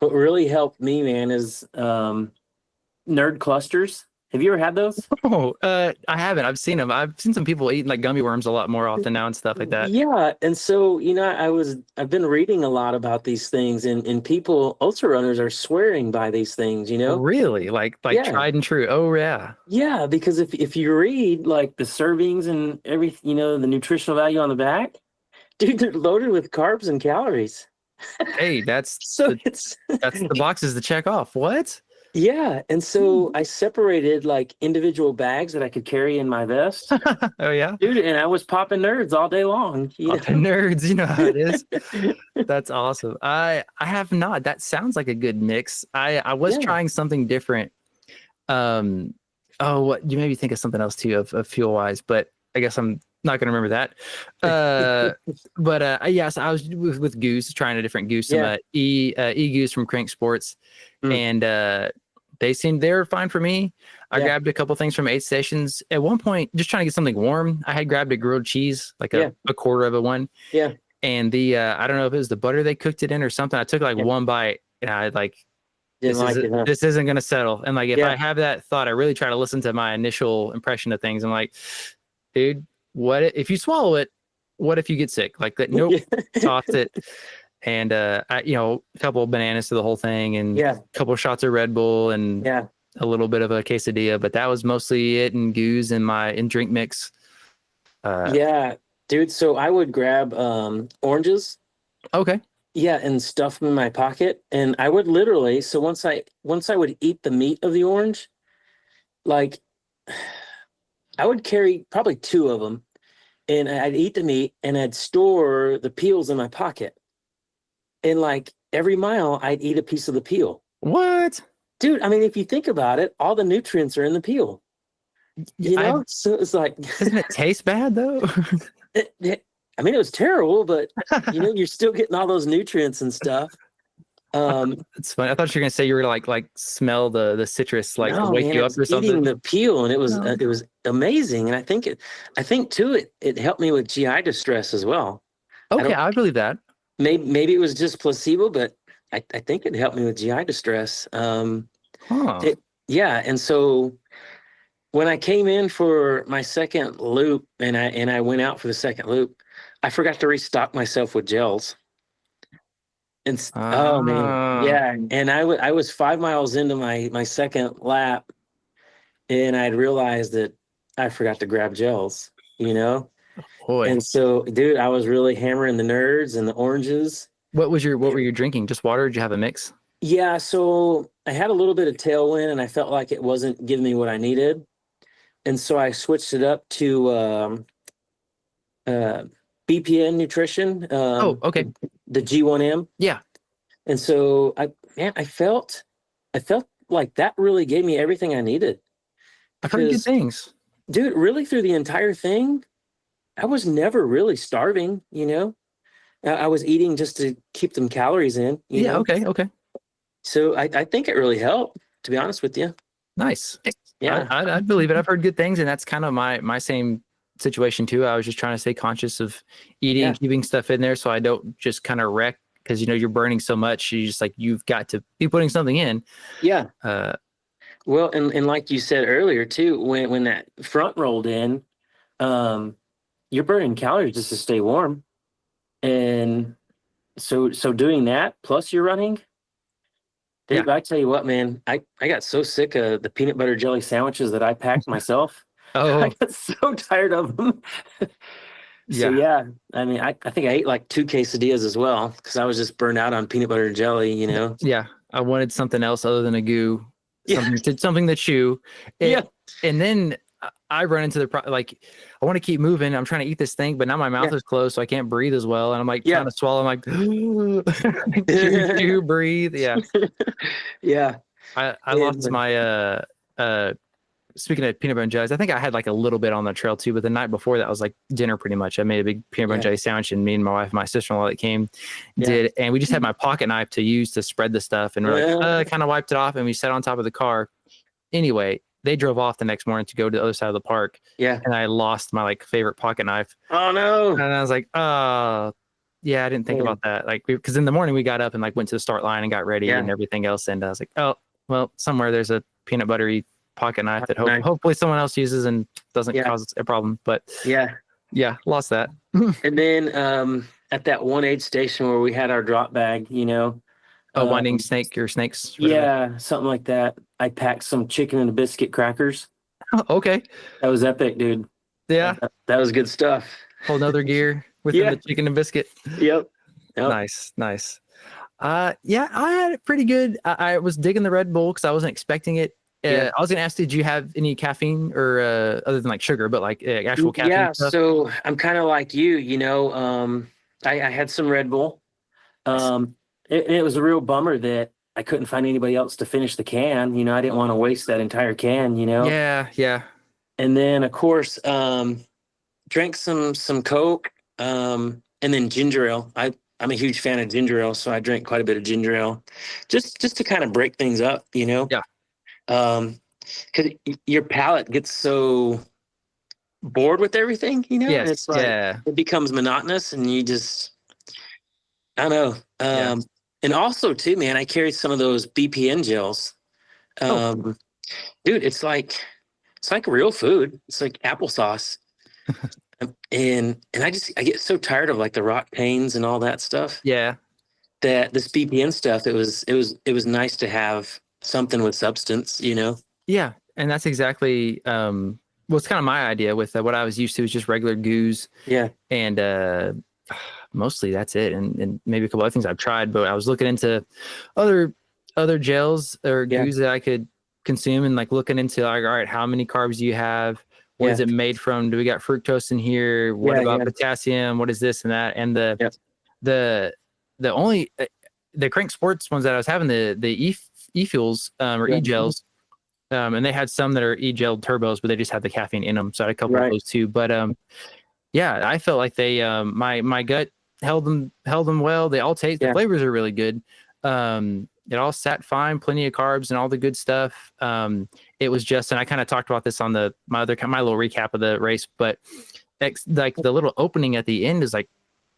what really helped me, man, is nerd clusters. Have you ever had those? Oh, I haven't. I've seen them. I've seen some people eating like gummy worms a lot more often now and stuff like that. Yeah, and so you know, I've been reading a lot about these things, and people, ultra runners, are swearing by these things. You know, Really, like yeah, tried and true. Oh yeah. yeah, because if you read like the servings and everything, you know, the nutritional value on the back, dude, they're loaded with carbs and calories. Hey, that's So it's the boxes to check off. What? yeah, and so I separated like individual bags that I could carry in my vest, Oh yeah. dude, and I was popping nerds all day long. You Oh, the nerds, you know how it is. That's awesome. I have not. That sounds like a good mix. I was Yeah. trying something different. Oh, what you made me think of something else too of fuel wise, but I guess I'm not gonna remember that. Yes, I was with Goose, trying a different Goose, some Yeah. E Goose from Crank Sports, and they're fine for me. I Yeah. grabbed a couple things from aid stations at one point, just trying to get something warm. I had grabbed a grilled cheese, like a quarter of a one. Yeah. And I don't know if it was the butter they cooked it in or something. I took like one bite, and I like, Didn't like it, huh? this isn't gonna settle. And like if Yeah. I have that thought, I really try to listen to my initial impression of things. I'm like, dude, what if you swallow it? What if you get sick? Like that? Nope. Tossed it, and a couple of bananas to the whole thing, and a couple of shots of Red Bull, and a little bit of a quesadilla. But that was mostly it, and goose and my drink mix. Yeah, dude. So I would grab oranges. Okay. Yeah, and stuff them in my pocket, and I would literally. So once I would eat the meat of the orange, like I would carry probably two of them, and I'd eat the meat, and I'd store the peels in my pocket. And like every mile, I'd eat a piece of the peel. What? Dude, I mean, if you think about it, all the nutrients are in the peel. You know, so it's like, doesn't it taste bad though? I mean, it was terrible, but you know, you're still getting all those nutrients and stuff. It's funny. I thought you were gonna say you were like smell the citrus, like No, wake man, you it up was or something. eating the peel, and it was No. it was amazing. And I think too, it helped me with GI distress as well. Okay, I believe that. Maybe it was just placebo, but I think it helped me with GI distress. Yeah, and so when I came in for my second loop, and I went out for the second loop, I forgot to restock myself with gels. And oh man, yeah. And I was 5 miles into my second lap, and I'd realized that I forgot to grab gels, you know? Boy. And so, dude, I was really hammering the nerds and the oranges. What were you drinking? Just water? Or did you have a mix? Yeah, so I had a little bit of Tailwind, and I felt like it wasn't giving me what I needed. And so I switched it up to BPN Nutrition. Okay. The G1M. Yeah. And so I felt like that really gave me everything I needed. I've heard good Because, things. dude, really through the entire thing, I was never really starving, you know? I was eating just to keep them calories in, you Yeah. know? Okay. Okay. So I think it really helped, to be honest with you. Nice. Yeah. I believe it. I've heard good things, and that's kind of my same situation too. I was just trying to stay conscious of eating Yeah. and keeping stuff in there so I don't just kind of wreck, because you're burning so much. You just like, you've got to be putting something in. Yeah. Uh, Well, and like you said earlier too, when that front rolled in, um, you're burning calories just to stay warm. And so doing that plus you're running, yeah. dude, I tell you what, man, I got so sick of the peanut butter jelly sandwiches that I packed myself. I Oh got so tired of them. So yeah. yeah, I mean, I think I ate like 2 quesadillas as well because I was just burned out on peanut butter and jelly, you know. Yeah. I wanted something else other than a goo, Yeah, something to chew. yeah, And then I run into like, I want to keep moving. I'm trying to eat this thing, but now my mouth yeah, is closed, so I can't breathe as well. And I'm like yeah, trying to swallow. I'm like, chew, breathe. Yeah. yeah. I lost And my uh speaking of peanut butter and jellies, I think I had like a little bit on the trail too, but the night before that was like dinner pretty much. I made a big peanut butter and yeah, jelly sandwich, and me and my wife and my sister-in-law that came yeah. did, and we just had my pocket knife to use to spread the stuff, and we're like kind of wiped it off, and we sat on top of the car. Anyway, they drove off the next morning to go to the other side of the park, Yeah. and I lost my like favorite pocket knife. Oh no. And I was like, yeah, I didn't think Man. about that. Like, because in the morning we got up and like went to the start line and got ready Yeah. and everything else. And I was like, oh, well, somewhere there's a peanut buttery pocket knife that Knife. hopefully someone else uses and doesn't Yeah. cause a problem. But Yeah. yeah, lost that. And then at that one aid station where we had our drop bag, you know. A winding Um, snake or snakes. Whatever. yeah, something like that. I packed some chicken and a biscuit crackers. Okay. That was epic, dude. Yeah. That was good stuff. Whole nother gear within Yeah. the chicken and biscuit. Yep. Yep. Nice. Nice. Yeah, I had it pretty good. I was digging the Red Bull because I wasn't expecting it. Yeah. I was gonna ask, did you have any caffeine or other than like sugar, but like actual caffeine Yeah, stuff? so I'm kind of like you know. I had some Red Bull. It was a real bummer that I couldn't find anybody else to finish the can. You know, I didn't want to waste that entire can, you know. Yeah, yeah. And then of course, drank some Coke, and then ginger ale. I'm a huge fan of ginger ale, so I drank quite a bit of ginger ale, just to kind of break things up, you know. Yeah. Because your palate gets so bored with everything, you know, and Yes. it's like Yeah. it becomes monotonous, and you just, I don't know. Yeah. And also too, man, I carried some of those BPN gels. Oh. Dude, it's like real food. It's like applesauce. And I get so tired of like the rock pains and all that stuff Yeah. that this BPN stuff, it was nice to have something with substance, you know? Yeah. And that's exactly it's kind of my idea with what I was used to is just regular goos. Yeah. And mostly that's it. And maybe a couple other things I've tried, but I was looking into other gels or goos that I could consume, and like looking into like, all right, how many carbs do you have? What is it made from? Do we got fructose in here? What about potassium? What is this and that? And the only the Crank Sports ones that I was having, the e-fuels or e-gels, and they had some that are e-gel turbos, but they just had the caffeine in them. So I had a couple of those too. But yeah, I felt like they my gut held them well. They all taste, the flavors are really good. It all sat fine, plenty of carbs and all the good stuff. It was just, and I kind of talked about this on my little recap of the race, but like the little opening at the end is like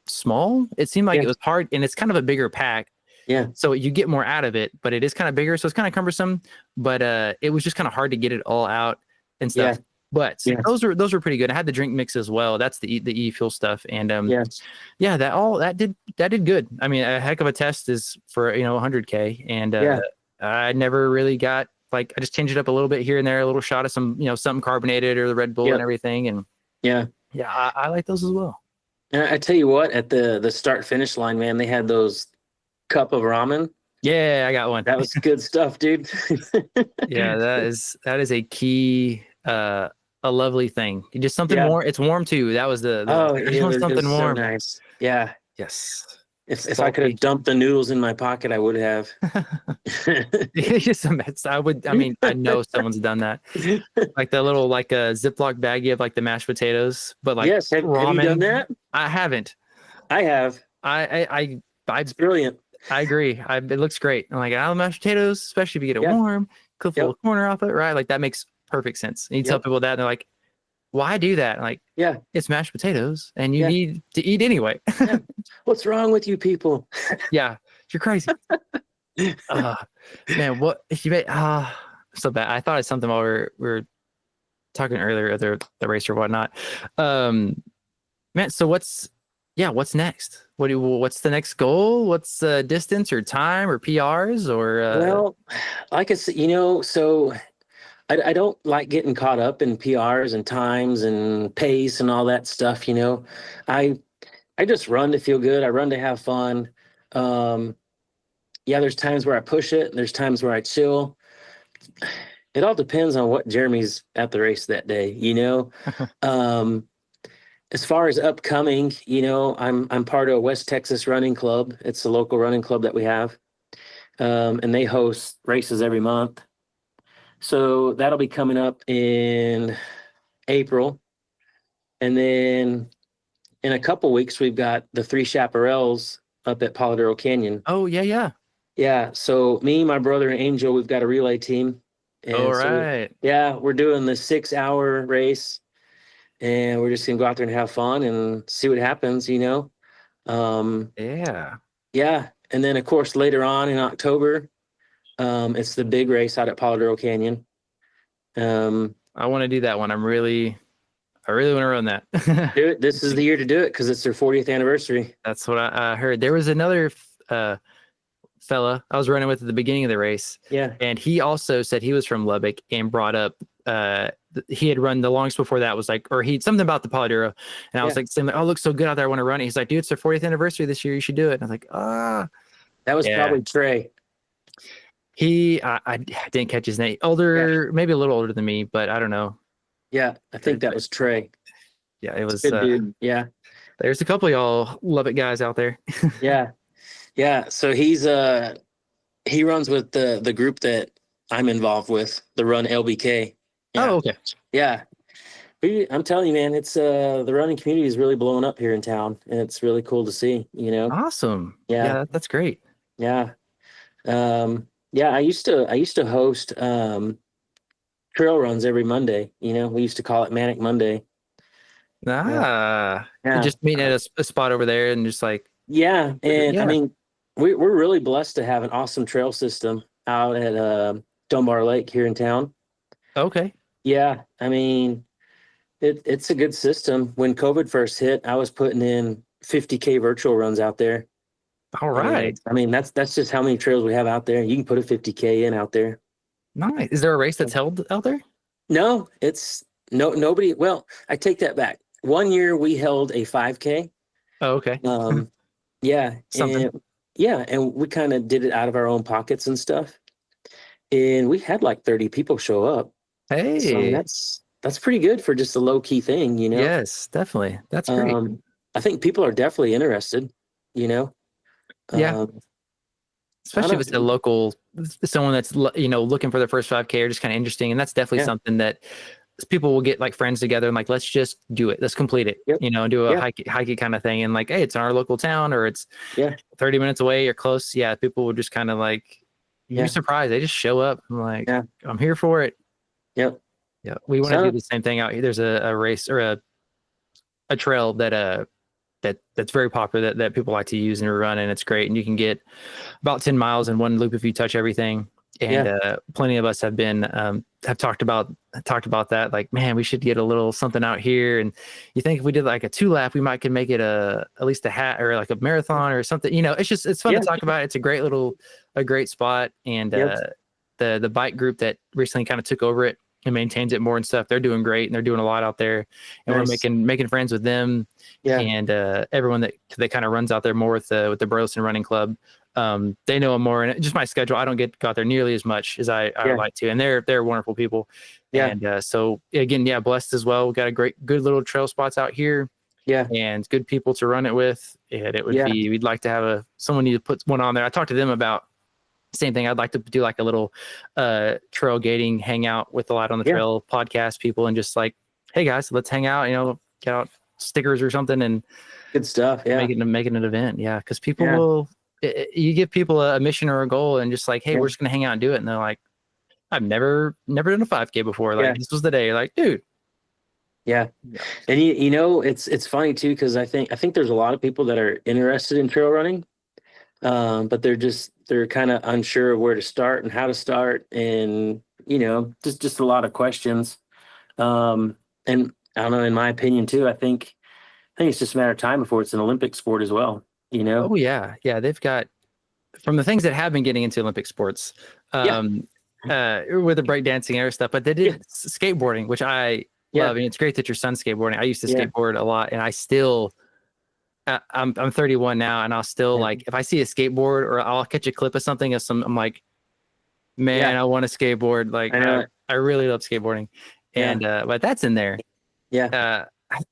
small. It seemed like it was hard, and it's kind of a bigger pack. Yeah. So you get more out of it, but it is kind of bigger. So it's kind of cumbersome, but it was just kind of hard to get it all out and stuff. Yeah. But those were pretty good. I had the drink mix as well. That's the e-fuel stuff. And that did good. I mean, a heck of a test is for 100K. And I never really got, like, I just changed it up a little bit here and there, a little shot of some, something carbonated or the Red Bull and everything. And I like those as well. And I tell you what, at the start finish line, man, they had those cup of ramen. Yeah, I got one. That was good stuff, dude. Yeah, that is a key, a lovely thing. Just something warm. It's warm too. That was it was something warm. So nice. Yeah. Yes. If I could have dumped the noodles in my pocket, I would have. It's just a mess. I mean, I know someone's done that. Like the little like a Ziploc baggie of like the mashed potatoes, but like Yes, have ramen. you done that? I haven't. I have. It's brilliant. I agree. It looks great. I'm like, I love mashed potatoes, especially if you get it warm, cook a little corner off it, right? Like that makes perfect sense. And you tell people that, and they're like, why do that? I'm like, it's mashed potatoes, and you need to eat anyway. What's wrong with you people? Yeah, you're crazy. Man, what if you made? So bad. I thought it's something while we were talking earlier, the race or whatnot. Man, so what's next? What's the next goal? What's distance or time or PRs or? Well, like I said, so I don't like getting caught up in PRs and times and pace and all that stuff. I just run to feel good. I run to have fun. There's times where I push it, and there's times where I chill. It all depends on what Jeremy's at the race that day. As far as upcoming, I'm part of a West Texas running club. It's a local running club that we have. And they host races every month. So that'll be coming up in April. And then in a couple weeks, we've got the 3 Chaparrals up at Polidoro Canyon. Oh, yeah. Yeah. So me, my brother, and Angel, we've got a relay team. And all right. We're doing the 6-hour race. And we're just going to go out there and have fun and see what happens, Yeah. Yeah. And then, of course, later on in October, it's the big race out at Polidoro Canyon. I want to do that one. I really want to run that. Do it. This is the year to do it because it's their 40th anniversary. That's what I heard. There was another fella I was running with at the beginning of the race. Yeah. And he also said he was from Lubbock and brought up he had run the longest before that was like, or he something about the Polidoro. And I was like, saying, oh, it looks so good out there. I want to run it. He's like, dude, it's their 40th anniversary this year. You should do it. And I was like, that was probably Trey. I didn't catch his name. Older, maybe a little older than me, but I don't know. Yeah, I think that was Trey. Yeah, it was. Good dude. Yeah. There's a couple of y'all Lubbock guys out there. Yeah. So he runs with the group that I'm involved with, the Run LBK. Yeah. Oh, okay. Yeah. I'm telling you, man, it's the running community is really blowing up here in town, and it's really cool to see. Awesome. Yeah, that's great. Yeah. I used to host trail runs every Monday. We used to call it Manic Monday. Yeah. Just meeting at a spot over there and just like. Yeah. And I mean, we're really blessed to have an awesome trail system out at Dunbar Lake here in town. Okay. Yeah. I mean, it's a good system. When COVID first hit, I was putting in 50K virtual runs out there. All right. I mean, that's just how many trails we have out there. You can put a 50K in out there. Nice. Is there a race that's held out there? No, it's nobody. Well, I take that back. One year we held a 5K. Oh, okay. Yeah. Something. And we kind of did it out of our own pockets and stuff. And we had like 30 people show up. Hey. So that's pretty good for just a low key thing, Yes, definitely. That's great. I think people are definitely interested, Yeah. Especially if it's a local, someone that's, looking for their first 5K or just kind of interesting. And that's definitely something that people will get like friends together and like, let's just do it. Let's complete it, and do a hike kind of thing. And like, hey, it's in our local town or it's 30 minutes away or close. Yeah. People will just kind of like, you'd be surprised. They just show up. I'm like, I'm here for it. Yep. Yeah. We want to do the same thing out here. There's a race or a trail that's very popular that people like to use and run, and it's great. And you can get about 10 miles in one loop if you touch everything. And plenty of us have been have talked about that. Like, man, we should get a little something out here. And you think if we did like a 2-lap, we might could make it at least a hat or like a marathon or something. It's fun to talk about. It's a great spot. And the bike group that recently kind of took over it and maintains it more and stuff, they're doing great and they're doing a lot out there. And we're making friends with them. And everyone that kind of runs out there more with the Burleson Running Club. They know them more, and just my schedule, I don't get out there nearly as much as I would like to, and they're wonderful people. And so again, blessed as well. We got good little trail spots out here. Yeah. and good people to run it with. And it would Yeah. be, we'd like to have someone need to put one on there. I talked to them about same thing. I'd like to do like a little trail gating hangout with the Light on the Yeah. Trail podcast people and just like, hey guys, let's hang out, get out stickers or something and Good stuff. Yeah. make it an event. Yeah. Cause people Yeah. will, you give people a mission or a goal and just like, hey, Yeah. we're just going to hang out and do it. And they're like, I've never done a 5K before. Like Yeah. this was the day. Like, dude. Yeah. And it's funny too, because I think there's a lot of people that are interested in trail running, but they're kind of unsure of where to start and how to start, and just a lot of questions. And I don't know, in my opinion too, I think it's just a matter of time before it's an Olympic sport as well. Oh yeah, they've got, from the things that have been getting into Olympic sports, with the breakdancing and other stuff, but they did skateboarding, which I love. And it's great that your son's skateboarding. I used to skateboard a lot, and I still, I'm 31 now, and I'll still like, if I see a skateboard or I'll catch a clip of something I'm like, man, I want to skateboard. Like I really love skateboarding, and but that's in there. Yeah.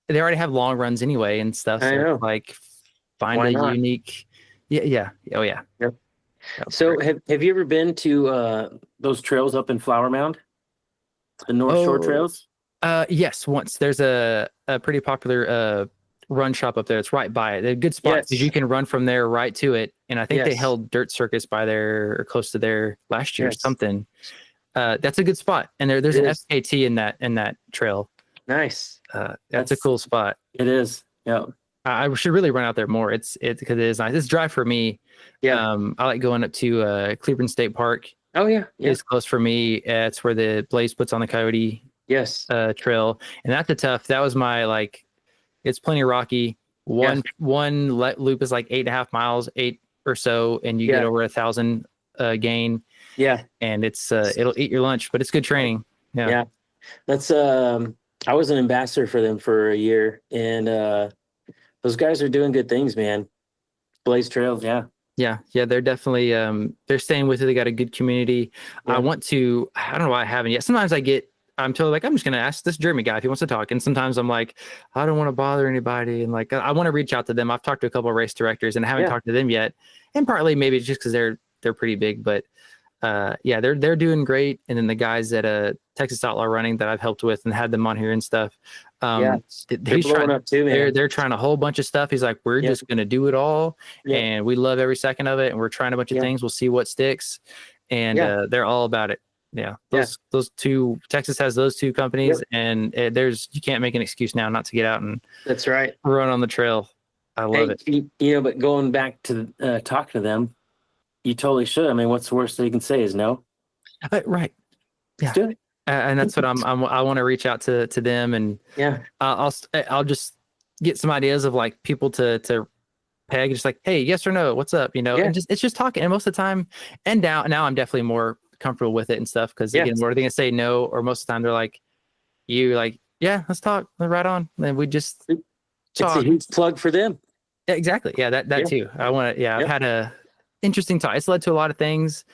They already have long runs anyway and stuff. So I know. Like find a unique. Yeah. Oh yeah. Yep. So have you ever been to those trails up in Flower Mound? The North Shore trails? Yes, once. There's a pretty popular run shop up there. It's right by it. They're good spots because you can run from there right to it. And I think they held Dirt Circus by there or close to there last year or something. That's a good spot. And there's an FKT in that trail. Nice. That's a cool spot. It is. Yeah. I should really run out there more. It's because it is nice. It's dry for me. Yeah. I like going up to Cleveland State Park. Oh yeah. It's close for me. It's where the Blaze puts on the Coyote. Yes. Trail, and that was my it's plenty rocky. One loop is like 8.5 miles, 8 or so, and you get over 1,000 gain. Yeah. And it's it'll eat your lunch, but it's good training. Yeah. Yeah. That's I was an ambassador for them for a year, and those guys are doing good things, man. Blaze Trails, yeah. Yeah, they're definitely they're staying with it. They got a good community. Yeah. I don't know why I haven't yet. Sometimes I'm totally like, I'm just gonna ask this Jeremy guy if he wants to talk. And sometimes I'm like, I don't want to bother anybody. And like I want to reach out to them. I've talked to a couple of race directors and I haven't talked to them yet. And partly maybe it's just because they're pretty big, but they're doing great. And then the guys at Texas Outlaw Running that I've helped with and had them on here and stuff. They're blowing up too, man. They're trying a whole bunch of stuff. He's like, we're just gonna do it all, and we love every second of it, and we're trying a bunch of things. We'll see what sticks, and they're all about it. Yeah, those two. Texas has those two companies, and you can't make an excuse now not to get out and run on the trail. I love it. But going back to talking to them, you totally should. I mean, what's the worst they can say is no? Right. Yeah. Do it. And that's what I want to reach out to them, and I'll just get some ideas of like people to peg, just like, hey, yes or no, what's up, and it's just talking. And most of the time, and now I'm definitely more comfortable with it and stuff, because again, what are they gonna say no? Or most of the time they're like, let's talk, right on, and we just talk. It's a huge plug for them. Yeah, exactly. Yeah, that too. I want to. I've had a interesting talk. It's led to a lot of things.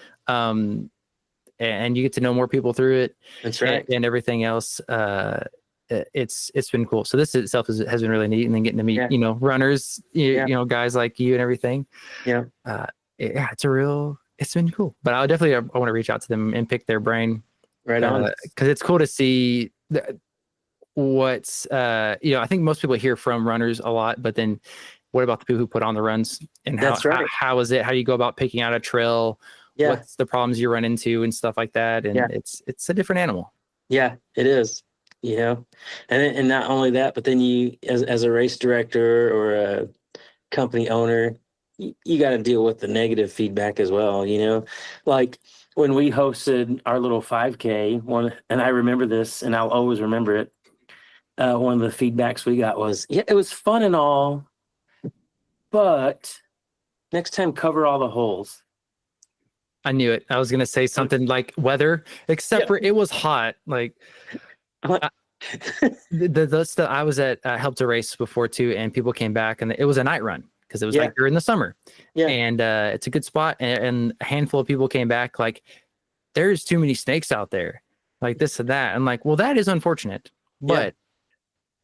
And you get to know more people through it. That's right. And everything else. It's been cool. So this itself has been really neat. And then getting to meet, runners, guys like you and everything. Yeah. It's been cool. But I want to reach out to them and pick their brain. Right on. Because it's cool to see what's, I think most people hear from runners a lot, but then what about the people who put on the runs? And how is it? How do you go about picking out a trail? Yeah. What's the problems you run into and stuff like that? And it's a different animal. Yeah, it is, and not only that, but then you, as a race director or a company owner, you got to deal with the negative feedback as well. Like when we hosted our little 5K one, and I remember this and I'll always remember it. One of the feedbacks we got was, it was fun and all, but next time cover all the holes. I knew it. I was going to say something like weather, except for it was hot. Like the stuff I was at, helped a race before too. And people came back and it was a night run because it was like during the summer. Yeah. And it's a good spot. And a handful of people came back like, there's too many snakes out there, like this and that. I'm like, well, that is unfortunate, but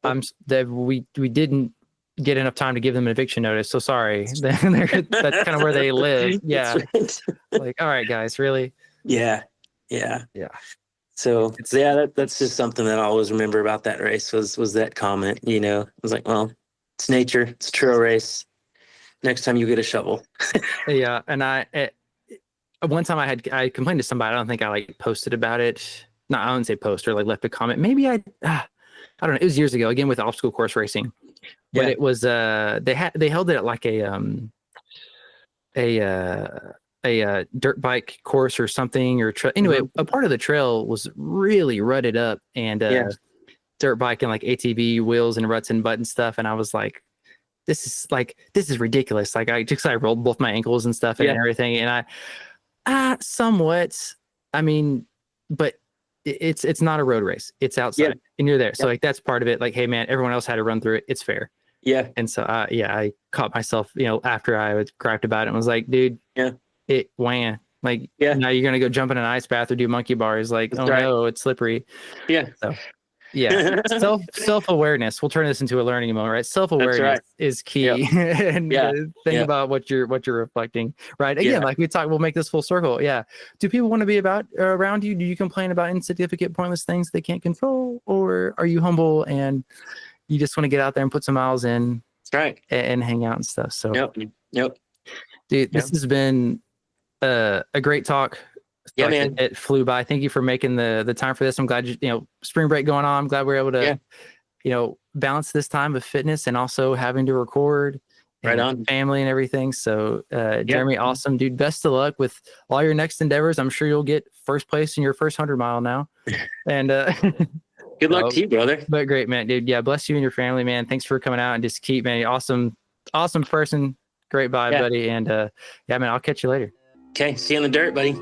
we didn't get enough time to give them an eviction notice. So sorry. That's kind of where they live. Yeah. That's right. Like, all right, guys, really? Yeah. So that's just something that I always remember about that race was that comment. I was like, well, it's nature, it's a trail race. Next time you get a shovel. Yeah, and one time I complained to somebody. I don't think I like posted about it. No, I wouldn't say post or like left a comment. Maybe I don't know. It was years ago, again with obstacle course racing, but it was they held it at like a dirt bike course or something or anyway, a part of the trail was really rutted up and dirt bike and like ATV wheels and ruts and button stuff, and I was like, this is ridiculous. Like I rolled both my ankles and stuff and everything, and I somewhat, I mean, but it's not a road race. It's outside and you're there. So like that's part of it. Like, hey man, everyone else had to run through it. It's fair. Yeah. And so I caught myself, after I was griped about it and was like, dude, it wham. Like now you're gonna go jump in an ice bath or do monkey bars. Like, that's no, it's slippery. Yeah. So self-awareness. We'll turn this into a learning moment, right? Self-awareness is key. And think about what you're reflecting, right? Again, like we talked, we'll make this full circle. Yeah. Do people want to be around you? Do you complain about insignificant, pointless things they can't control? Or are you humble and you just want to get out there and put some miles in? That's right. And hang out and stuff. So dude, this has been a great talk. Yeah, man. It flew by. Thank you for making the time for this. I'm glad spring break going on. I'm glad we're able to, balance this time of fitness and also having to record right on family and everything. So, Jeremy, awesome, dude. Best of luck with all your next endeavors. I'm sure you'll get first place in your first 100 mile now. And good luck to you, brother. But great, man, dude. Yeah, bless you and your family, man. Thanks for coming out and just keep, man. Awesome person. Great vibe, buddy. And man, I'll catch you later. Okay, see you in the dirt, buddy.